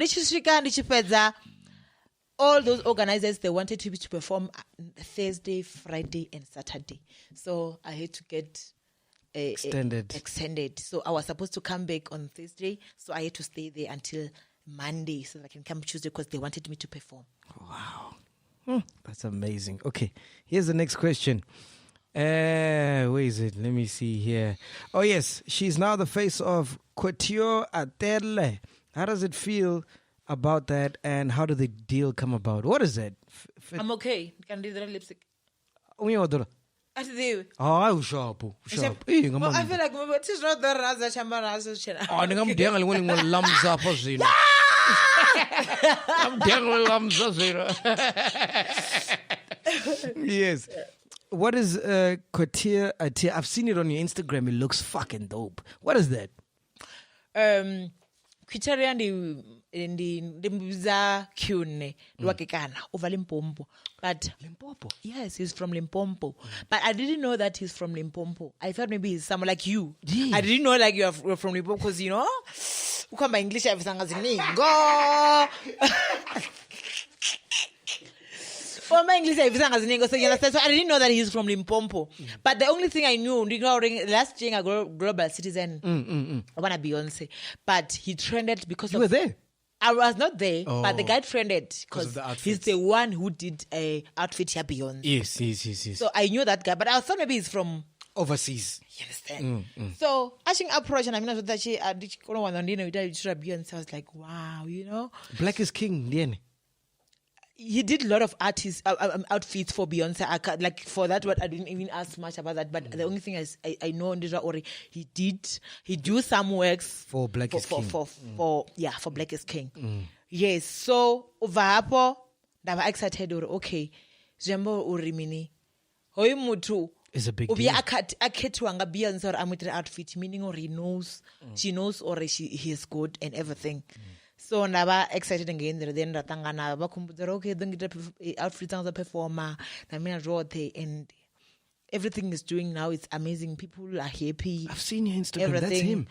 all those organizers, they wanted to perform Thursday, Friday, and Saturday. So I had to get extended. So I was supposed to come back on Thursday. So I had to stay there until Monday so that I can come Tuesday because they wanted me to perform. Wow. That's amazing. Okay, here's the next question. Where is it? Let me see here. Oh, yes. She's now the face of Khapture Atele. How does it feel about that, and how did the deal come about? What is that? I'm okay. You can do the lipstick. I sharp. I feel like it is not the Raza Chambara. I'm down when one lumps up. I'm down Yes. What is Khapture Atele? I've seen it on your Instagram. It looks fucking dope. What is that? Khapture ndi mbiza kyune lwakekana over Limpopo, but Limpopo, yes, he's from Limpopo, but I didn't know that he's from Limpopo. I thought maybe he's someone like you. I didn't know like you're from Limpopo because ukamba English go for my English so you understand. So I didn't know that he's from Limpopo. But the only thing I knew last year, a global citizen, I wanna Beyonce, but he trended because you were there. I was not there, but the guy trended because he's the one who did a outfit here Beyonce. Yes. So I knew that guy, but I thought maybe he's from overseas. You understand? So I think approach and I mean that she Beyonce. I was like, wow, Black is king, Diane. he did a lot of outfits for Beyonce. Like for that, what I didn't even ask much about that. But the only thing is, I know Ndizwa Ori, he do some works for Black is King. For Black is King. Yes. So over hapo, ndaba excited or okay, Zembo Uri mini, hoy mutu. It's a big deal. Akhetwa Beyonce or amutri outfit, meaning or he knows, she knows or he is good and everything. So ndaba excited again. Then ratangana bakumbuzera okay, don't get outfits as a performer. And everything is doing now. It's amazing. People are happy. I've seen your Instagram. Everything. That's him.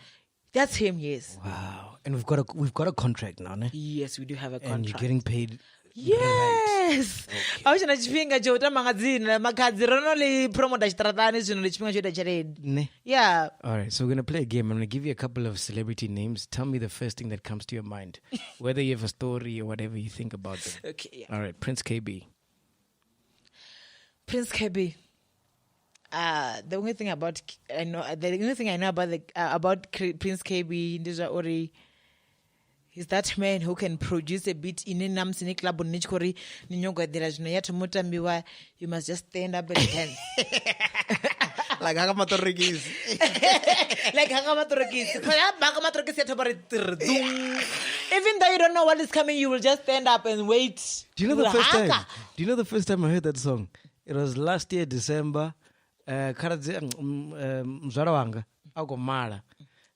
That's him. Yes. Wow. And we've got a contract now, ne? Yes, we do have a contract. And you're getting paid. Yes. I was in a chipinga jota magazine. MAKHADZI ronoli promote stratani zino chipinga jota chared. Ne. Yeah. All right. So we're gonna play a game. I'm gonna give you a couple of celebrity names. Tell me the first thing that comes to your mind, whether you have a story or whatever you think about them. Okay. Yeah. All right. Prince KB. Prince KB. The only thing I know about Prince KB Ndizwa Ori. He's that man who can produce a beat in a namsini club on Nichkori, Ninyoga Dirajnayat Mutambiwa. You must just stand up and dance. Like Hagamatorikis. Like Hagamatorikis. Even though you don't know what is coming, you will just stand up and wait. Do you know the first time? Do you know the first time I heard that song? It was last year, December.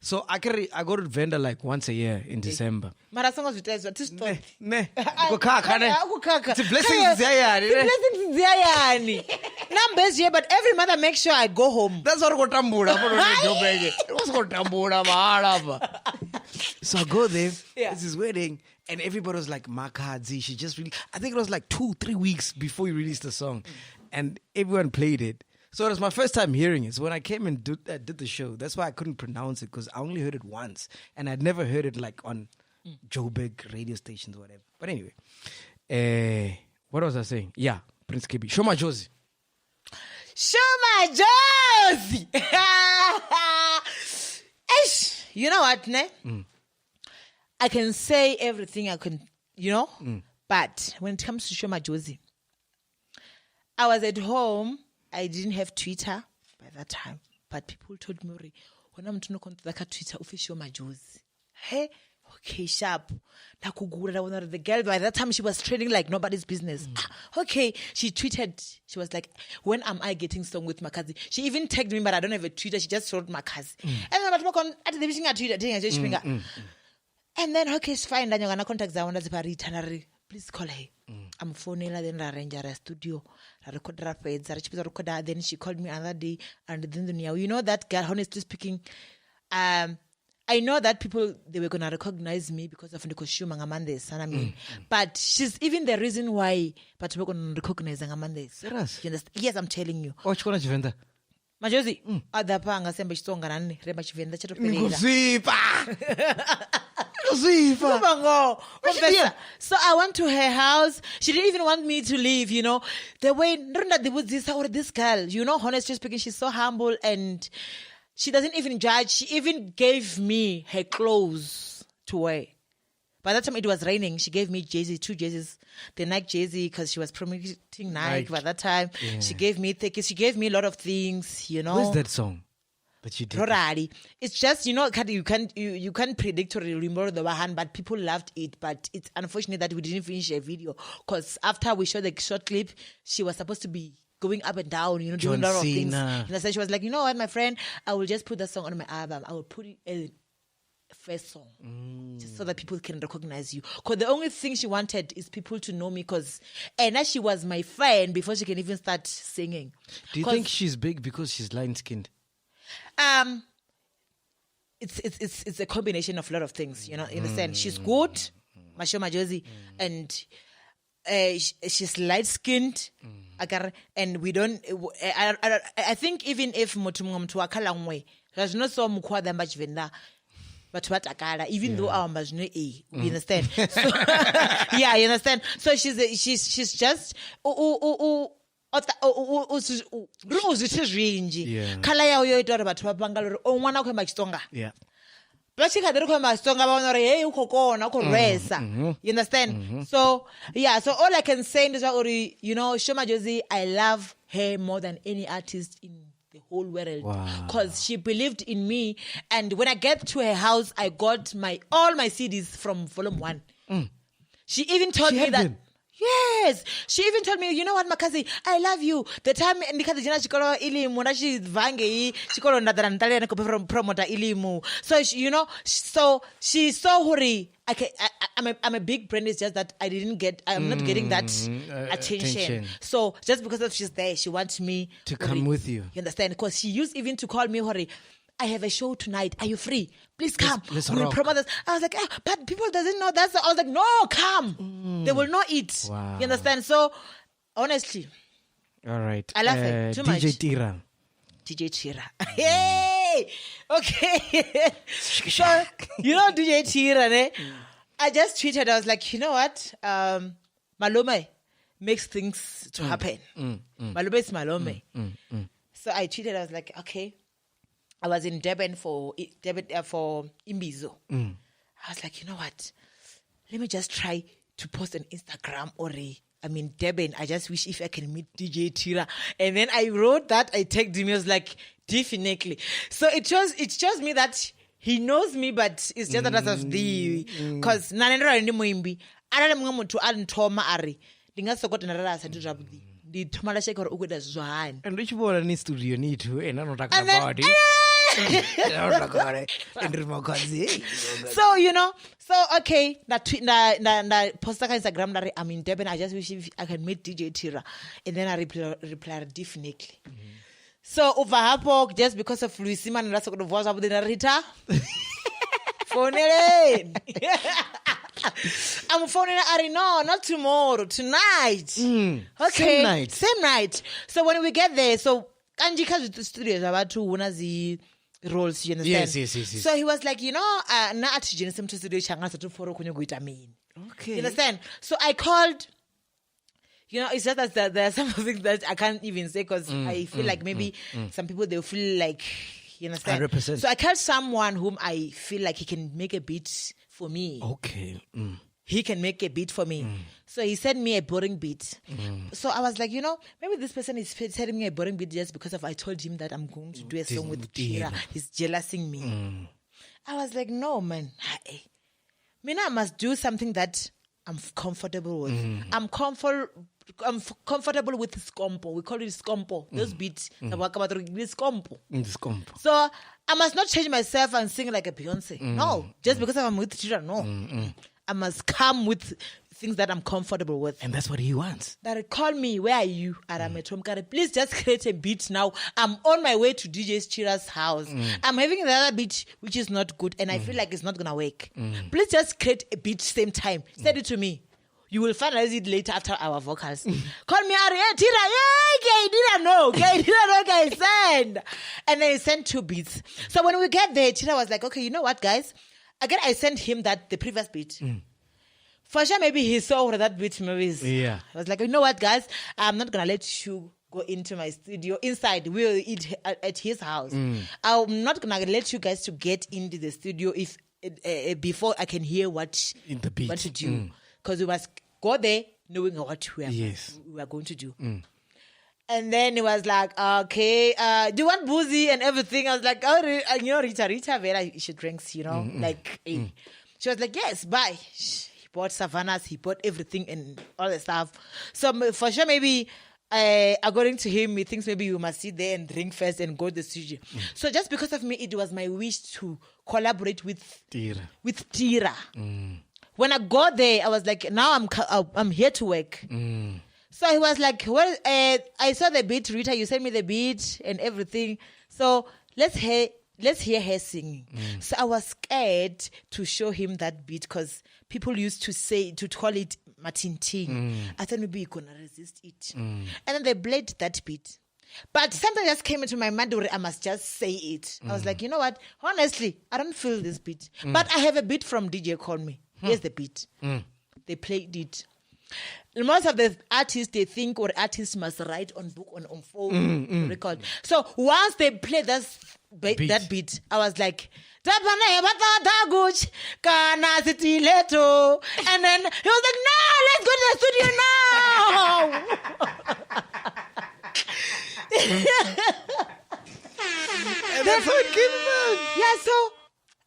So I go to Venda like once a year in December. It's a blessing. Numbers here, but every month I make sure I go home. That's what So I go there. Yeah. It's his wedding, and everybody was like, MAKHADZI. She just really, I think it was like 2-3 weeks before he released the song, and everyone played it. So it was my first time hearing it. So when I came and did the show, that's why I couldn't pronounce it, because I only heard it once. And I'd never heard it like on Joburg radio stations or whatever. But anyway, what was I saying? Yeah, Prince KB. Show my Josie. You know what, ne? I can say everything I can, but when it comes to Show my Josie, I was at home. I didn't have Twitter by that time, but people told me, when I'm to know Twitter, official my Josie. Hey, okay, sharp. The girl, by that time, she was trading like nobody's business. Okay, she tweeted. She was like, when am I getting song with MAKHADZI? She even tagged me, but I don't have a Twitter. She just wrote MAKHADZI. And then and then, okay, it's fine. Then you're going to contact Rita. Please call her. I'm phoning her, then I arrange her studio. I record her fades. Then she called me another day. And then, you know that girl, honestly speaking, I know that people, they were going to recognize me because of the costume and but she's even the reason why but we're going to recognize Ngamandes. Serious? Yes, I'm telling you. Oh, chikona chivenda. Majozi, adapa ngasemba chisonga nani reba chivenda chatopelera. So I went to her house. She didn't even want me to leave, The way this girl, honestly speaking, she's so humble and she doesn't even judge. She even gave me her clothes to wear. By that time, it was raining. She gave me two jerseys. The Nike jersey, because she was promoting Nike by that time. Yeah. She gave me tickets. She gave me a lot of things, Where's that song that you did? It's just, you can't predict or remember the one, but people loved it. But it's unfortunate that we didn't finish a video. Because after we shot the short clip, she was supposed to be going up and down, doing a lot of things. And so she was like, you know what, my friend, I will just put that song on my album. I will put it in first song just so that people can recognize you. Because the only thing she wanted is people to know me, because Anna, she was my friend before she can even start singing. Do you think she's big because she's light-skinned? It's a combination of a lot of things, in the sense. She's good, Mashoma Josie, and she's light-skinned. And we don't, I think even if Mutumumtua Kalangwe, there's no so mukwa than much Venda. But what akala, even though our majne you understand? So, yeah, you understand. So she's just yeah. but she had my song about hey you understand? So yeah, so all I can say is Shoma Josie, I love her more than any artist in the whole world, because she believed in me. And when I get to her house, I got all my CDs from volume 1. She even told me that. Yes, she even told me, you know what, MAKHADZI, I love you. The time ndikadzina chikolo ilimu ndachivhange chikolo ndadarantale from promoter ilimu. So so she saw huri. I'm a big brand. It's just that I'm not getting that attention. So just because of she's there, she wants me to come with you. You understand? Because she used even to call me huri. I have a show tonight. Are you free? Please come. We'll promote this. I was like, but people doesn't know that. I was like, no, come. They will not eat. Wow. You understand? So, honestly. All right. I love it too much. DJ Tira. DJ Tira. Hey! Okay. So, DJ Tira, I just tweeted. I was like, you know what? Malome makes things to happen. Malome is Malome. So I tweeted. I was like, okay. I was in Durban for Imbizo. I was like, you know what? Let me just try to post on Instagram I'm in Durban. I just wish if I can meet DJ Tira. And then I wrote that. I tagged him. I was like, definitely. So it shows me that he knows me, but it's just that as the because nanendra ndi muimbi. Arale munga muthu antoma ari. Ndingasokota narasa ndi rabudi. Ndi thomala shake or ukuda zwani. And which one in studio need to and I'm not talking about it. So okay, that post on Instagram that I'm in Durban. I just wish if I can meet DJ Tira, and then I replied definitely. So over hapo, just because of Luisima and that's what was up with Rita. Phone it. I'm phoning Ari. No, not tomorrow. Tonight. Okay. Same night. So when we get there, so Kanji comes to the studio about to unazi roles, you understand? Yes. So he was like, na atijini sem to studio changa to foro kunyo guita mean. Okay. You understand? So I called. It's just that there are some things that I can't even say because I feel like maybe some people they'll feel like, you understand? 100%. So I called someone whom I feel like he can make a beat for me. Okay. He can make a beat for me. So he sent me a boring beat. So I was like, maybe this person is sending me a boring beat just because I told him that I'm going to do a song with Tira. He's jealousing me. I was like, no, man. I must do something that I'm comfortable with. I'm comfortable with scompo. We call it scompo. Those beats. Scompo. So I must not change myself and sing like a Beyonce. No. Just because I'm with Tira, no. I must come with things that I'm comfortable with. And that's what he wants. That call me, where are you? And I'm at home. Please just create a beat now. I'm on my way to DJ Tira's house. I'm having another beat which is not good and I feel like it's not going to work. Please just create a beat same time. Send it to me. You will finalize it later after our vocals. Call me, Ari, hey, Tira, okay, send. And then he sent 2 beats. So when we get there, Tira was like, okay, you know what, guys? Again, I sent him the previous beat. For sure, maybe he saw that beat. Maybe I was like, you know what, guys? I'm not going to let you go into my studio. Inside, we'll eat at his house. I'm not going to let you guys to get into the studio if before I can hear what to do. Because we must go there knowing what we are going to do. And then it was like, okay, do you want boozy and everything? I was like, oh, Rita, Venda, she drinks, She was like, yes, bye. He bought savannas, he bought everything and all the stuff. So for sure, maybe, according to him, he thinks maybe you must sit there and drink first and go to the studio. So just because of me, it was my wish to collaborate with Tira. When I got there, I was like, now I'm here to work. So he was like, well, I saw the beat, Rita, you sent me the beat and everything. So let's hear her singing. So I was scared to show him that beat because people used to call it Matinting. I thought maybe you're going to resist it. And then they played that beat. But something just came into my mind where I must just say it. I was like, you know what? Honestly, I don't feel this beat. But I have a beat from DJ Call Me. Here's the beat. They played it. Most of the artists, they think or artists must write on book on phone record. So once they play that beat, I was like, tapana batata guch kana stiletto, and then he was like, no, let's go to the studio now. And that's how it came back. Yeah, so,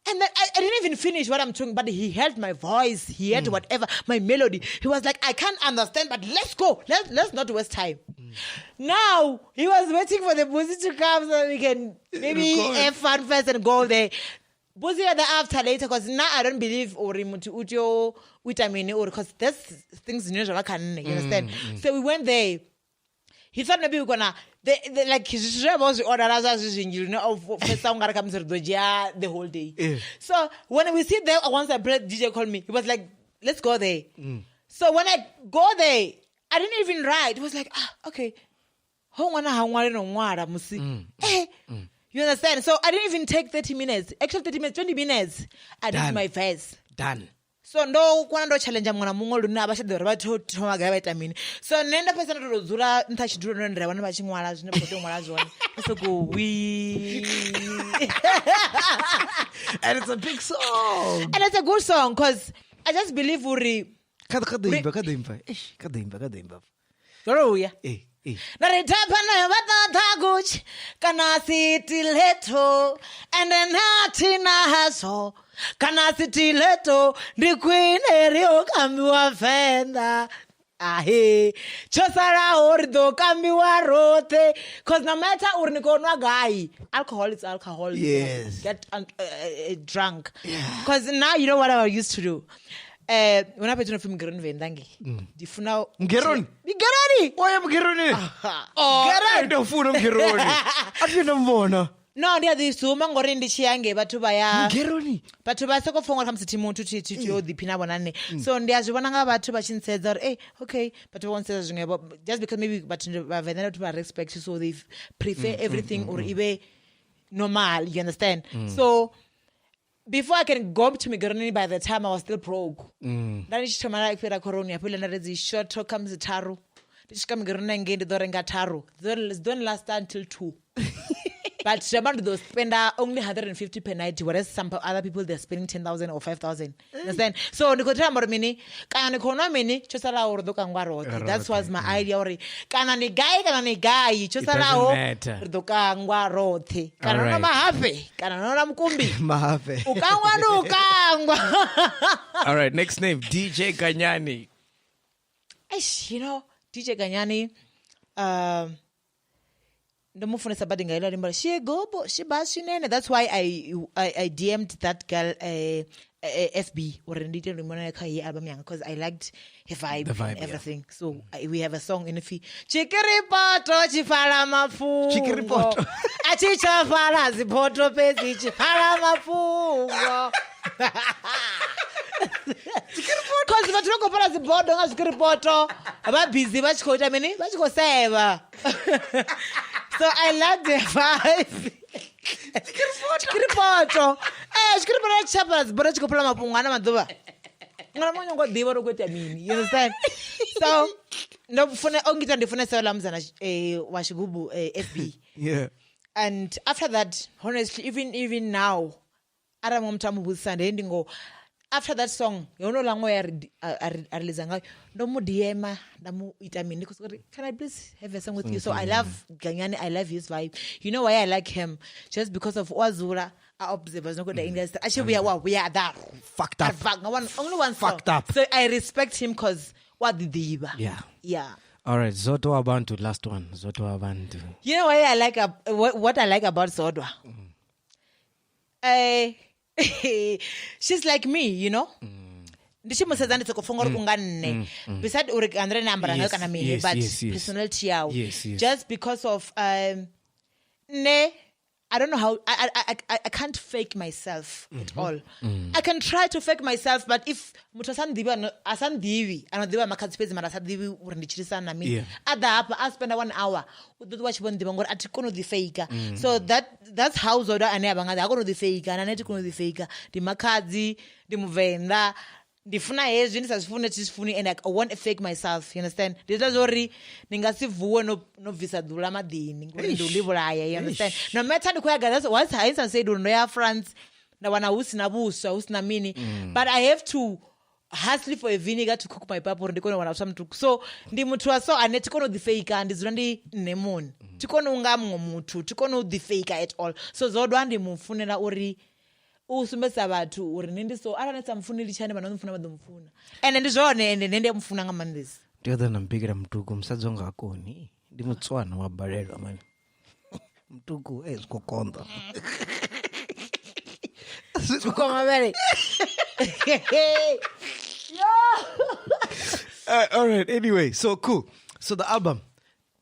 and then I didn't even finish what I'm doing, but he heard my voice, he heard whatever, my melody. He was like, I can't understand, but let's go. Let's not waste time. Now, he was waiting for the Buzi to come so we can maybe have fun first and go there. Buzi had the after later, because now I don't believe or ujo vitamine or because there's things you understand? So we went there. He thought maybe we're gonna like his was order as you know first time gonna come to the whole day. Yeah. So when we sit there, once I played, DJ called me. He was like, let's go there. So when I go there, I didn't even write. It was like, okay. You understand? So I didn't even take 30 minutes. Actually 30 minutes, 20 minutes. I did my verse. Done. So no challenge mwana mungo luna abashade rabatho thoma ga vitamin. So nenda person to zura ntashiduro ndre wana bachingwala zwine bodo ngwala zwone. So go we. And it's a big song. And it's a good song cuz I just believe uri kadimba. Hallelujah. Naritapana batata guch kana stiletto and then hatina haso kana stiletto the queen erio kambiwa Venda ahe chosara ordo kambiwa rote cause no matter urnikonwa guy alcohol is alcohol. Yes. Get drunk. Cause now you know what I used to do. When I put on a film, Venda, Difuna Geroni. Why am Geroni? Oh, no food on Geroni. I didn't know. No, they are the Sumango in the Chiange, but to buy a Geroni. But to buy Soko phone comes to Timon to the Pinabanane. So there's one about to Bachin says that, hey, okay, but one says just because maybe but Venda to respect, so they prefer everything or even normal, you understand? So before I can go to Migrani, by the time I was still broke. Then it's to my life, I put another short talk comes the taro. This come Migrani and get the door and got taro. Don't last until 2. But Shaban those spend only 150 per night, whereas some other people they're spending 10,000 or 5,000. Understand? So the Kotamor mini, can economy, just allow or Dokangwaro. That was my idea. Can a guy, just allow Dokangwaro. Can I happy? Can I kumbi? Mahafe. All right, next name, DJ Ganyani. You know, DJ Ganyani, that's why I DM'd that girl FB or because I liked her vibe and everything. Yeah. So we have a song in the feed. Chikiripoto chifala mafungo. Chikiripoto. Achicha fala zipoto pezi chifala mafungo. Because if you go the board, don't chikiripoto. About busy, but you go many, but you go save. So I like the vibe. Chikiripoto. Chikiripoto chapas, but you go play mapungana maduba. You understand? So no phone only the phone salams and washigubu FB. Yeah. And after that, honestly, even now, Aramomtamu Sunday ending go. After that song, you know lango ya releasanga no mu DM na mu itamini because can I please have a song with you? So I love Ganyani, I love his vibe. You know why I like him? Just because of Wazura observers no the industry. Actually we are that fucked up. Only one song. Fucked up. So I respect him because what did the Yeah. All right, Zodwa Wabantu, last one. Zodwa Wabantu. You know why I like what I like about Zodwa? She's like me, you know. Besides personality just because of I don't know how I can't fake myself at all. I can try to fake myself, but if MAKHADZI I spend 1 hour with watch one the fake. So that's how Zodwa and the fake and the MAKHADZI, the Venda. The funa is funny and I won't fake myself, you understand? This is already Ningasivu no visa dulamadini, you understand? No matter the quaggas, once I said, no, France, but I have to hustle for a vinegar to cook my pap or ndikono wana samtu. So ndi mutu aso ane tikono the fake and is randi nemon. Tikono ungamgo mutu, tikono the fake at all. So Zodwa ndi mufunela uri usumbesa bathu uri nindi so aranetsa mfunili chane bana mfuna badomfuna. And ndi zone nende mfuna ngamandisi. The other nampigira mtuku msadzonga akoni. Ndi mutswana wa barelo man. Mtuku esikokonda. Tukoma very. All right. Anyway, so cool. So the album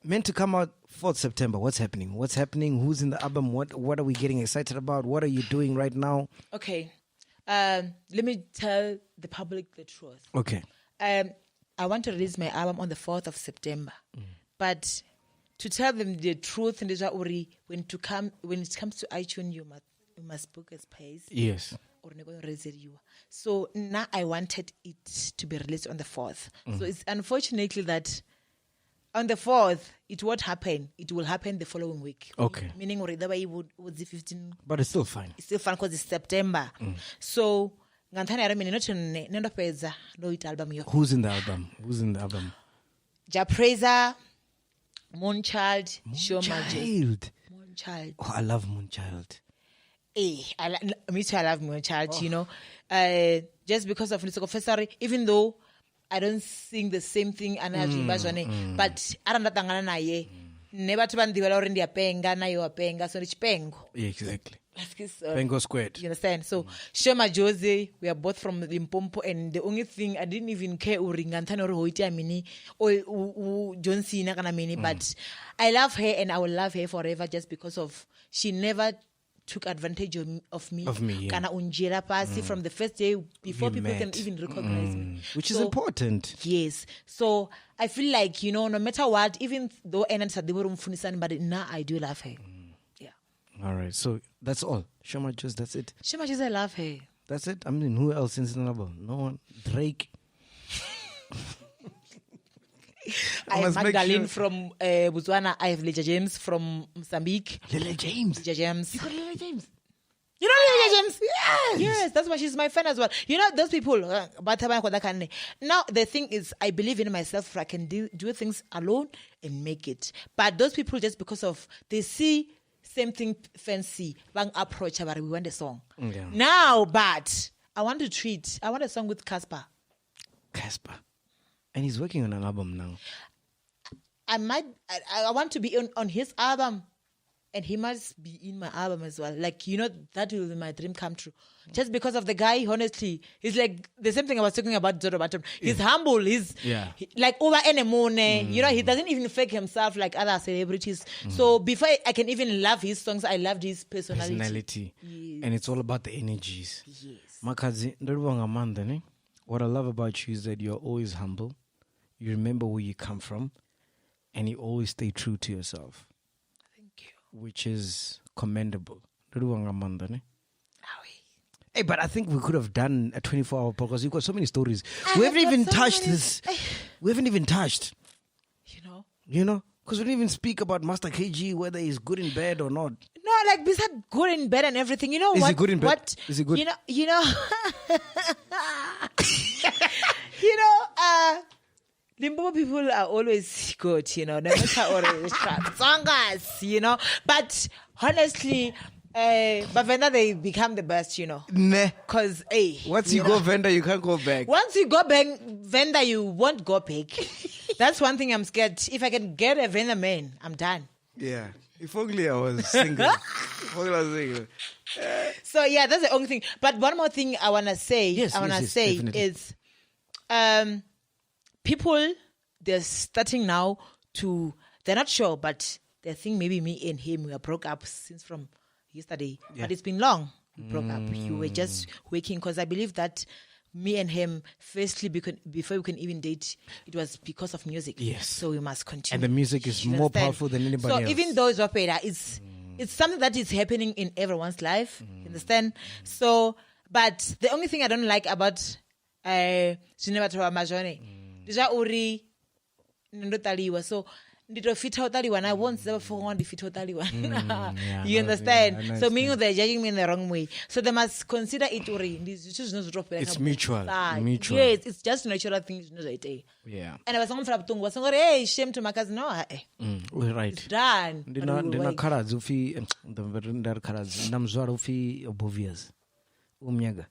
meant to come out 4th September. What's happening? What's happening? Who's in the album? What are we getting excited about? What are you doing right now? Okay. Let me tell the public the truth. Okay. I want to release my album on the 4th of September, but to tell them the truth, when it comes to iTunes, you must book a space. Yes. So now I wanted it to be released on the 4th. So it's unfortunately that on the 4th, it won't happen. It will happen the following week. Okay. Meaning, would the 15. But it's still fine. It's still fun because it's September. So, who's in the album? Japreza, Moonchild, Moonchild. Moonchild. Oh, I love Moonchild. Me too, I love Moonchild, you know. Just because of the professor, even though I don't sing the same thing, but I don't know. Never to ban the already a penga, na yo a penga, so rich pengo. Yeah, exactly. Pengo squared. You understand? So, Shema Jose, we are both from Limpopo, and the only thing I didn't even care Uringantano or Hoitia Mini or John Cena Mini, but I love her and I will love her forever just because of she never took advantage of me. Yeah. Kana unjira pasi from the first day before people can even recognize me. Which is important. Yes. So I feel like, you know, no matter what, even though but now I do love her. Yeah. All right. So that's all. Shema Jose, that's it. Shema Jose, I love her. That's it. I mean, who else is in the album? No one. Drake. I have Magdalene from Botswana. I have Lija James from Mozambique. Lila James. Lija James. You got Lila James? You know Lila James? Yes. Yes, that's why she's my friend as well. You know, those people. Now, the thing is, I believe in myself. I can do things alone and make it. But those people, just because of, they see same thing fancy, bang approach, but we want a song. Yeah. Now, but I want a song with Casper. And he's working on an album now. I want to be on his album, and he must be in my album as well. Like, you know, that will be my dream come true. Just because of the guy, honestly, he's like the same thing I was talking about Zodwa. He's humble. He's like over anemone. You know, he doesn't even fake himself like other celebrities. So before I can even love his songs, I loved his personality. Yes. And it's all about the energies. Yes. MAKHADZI, what I love about you is that you're always humble. You remember where you come from, and you always stay true to yourself. Thank you. Which is commendable. Hey, but I think we could have done a 24-hour podcast. You've got so many stories. We haven't even touched this. We haven't even touched. You know? Because we didn't even speak about Master KG, whether he's good in bed or not. No, like besides good in bed and everything. You know what? Is he good in bed? Is he good? You know. Limpopo people are always good, you know, no matter or songs, you know. But honestly, but Venda, they become the best, you know. Because, once you go Venda, you can't go back. Once you go back, Venda, you won't go back. That's one thing I'm scared. If I can get a Venda man, I'm done. Yeah. If only I was single. So, yeah, that's the only thing. But one more thing I want to say, definitely. is people, they're starting now to, they're not sure, but they think maybe me and him, we are broke up since from yesterday. Yeah. But it's been long. We broke up. You were just waking, because I believe that me and him, firstly, before we can even date, it was because of music. Yes. So we must continue. And the music is more powerful than anybody else. So even though it's opera, it's something that is happening in everyone's life. You understand? So, but the only thing I don't like about Cinema Majone, so nditofita utaliwa, I won't say for one ndifita utaliwa. You Yeah, understand? So meaning they're judging me in the wrong way. So they must consider it it's mutual. Yes, it's just natural things. Yeah. And I was saying, hey, shame to MAKHADZI. No, We're right. it's done. Ndina khaladzi ufi ndar khaladzi namzwara ufi obvious. Umnyaga.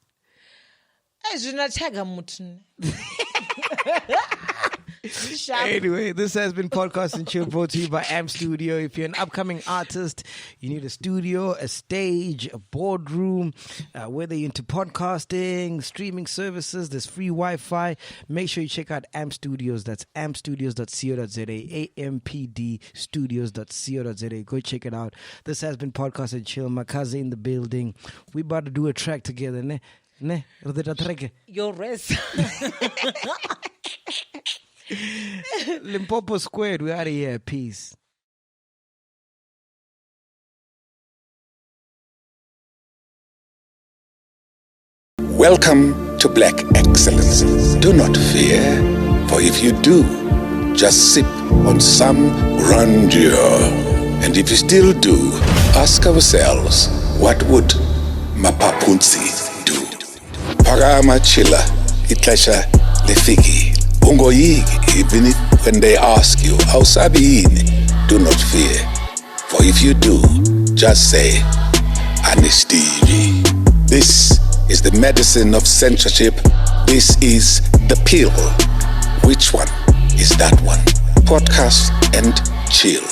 Zvinachaga mutu. Anyway, this has been Podcast and Chill brought to you by Am Studio. If you're an upcoming artist, you need a studio, a stage, a boardroom, whether you're into podcasting, streaming services, there's free Wi-Fi. Make sure you check out Am Studios. That's amstudios.co.za, ampdstudios.co.za. Go check it out. This has been Podcast and Chill. MAKHADZI in the building. We about to do a track together, ne? Your rest. Limpopo Squared, we out of here. Peace. Welcome to Black Excellence. Do not fear, for if you do, just sip on some grandeur. And if you still do, ask ourselves, what would Mapapunzi do? Parama chila, itlasha lefiki. Ungoyiki, even when they ask you, how sabini, do not fear. For if you do, just say, Anistivi. This is the medicine of censorship. This is the pill. Which one is that one? Podcast and Chill.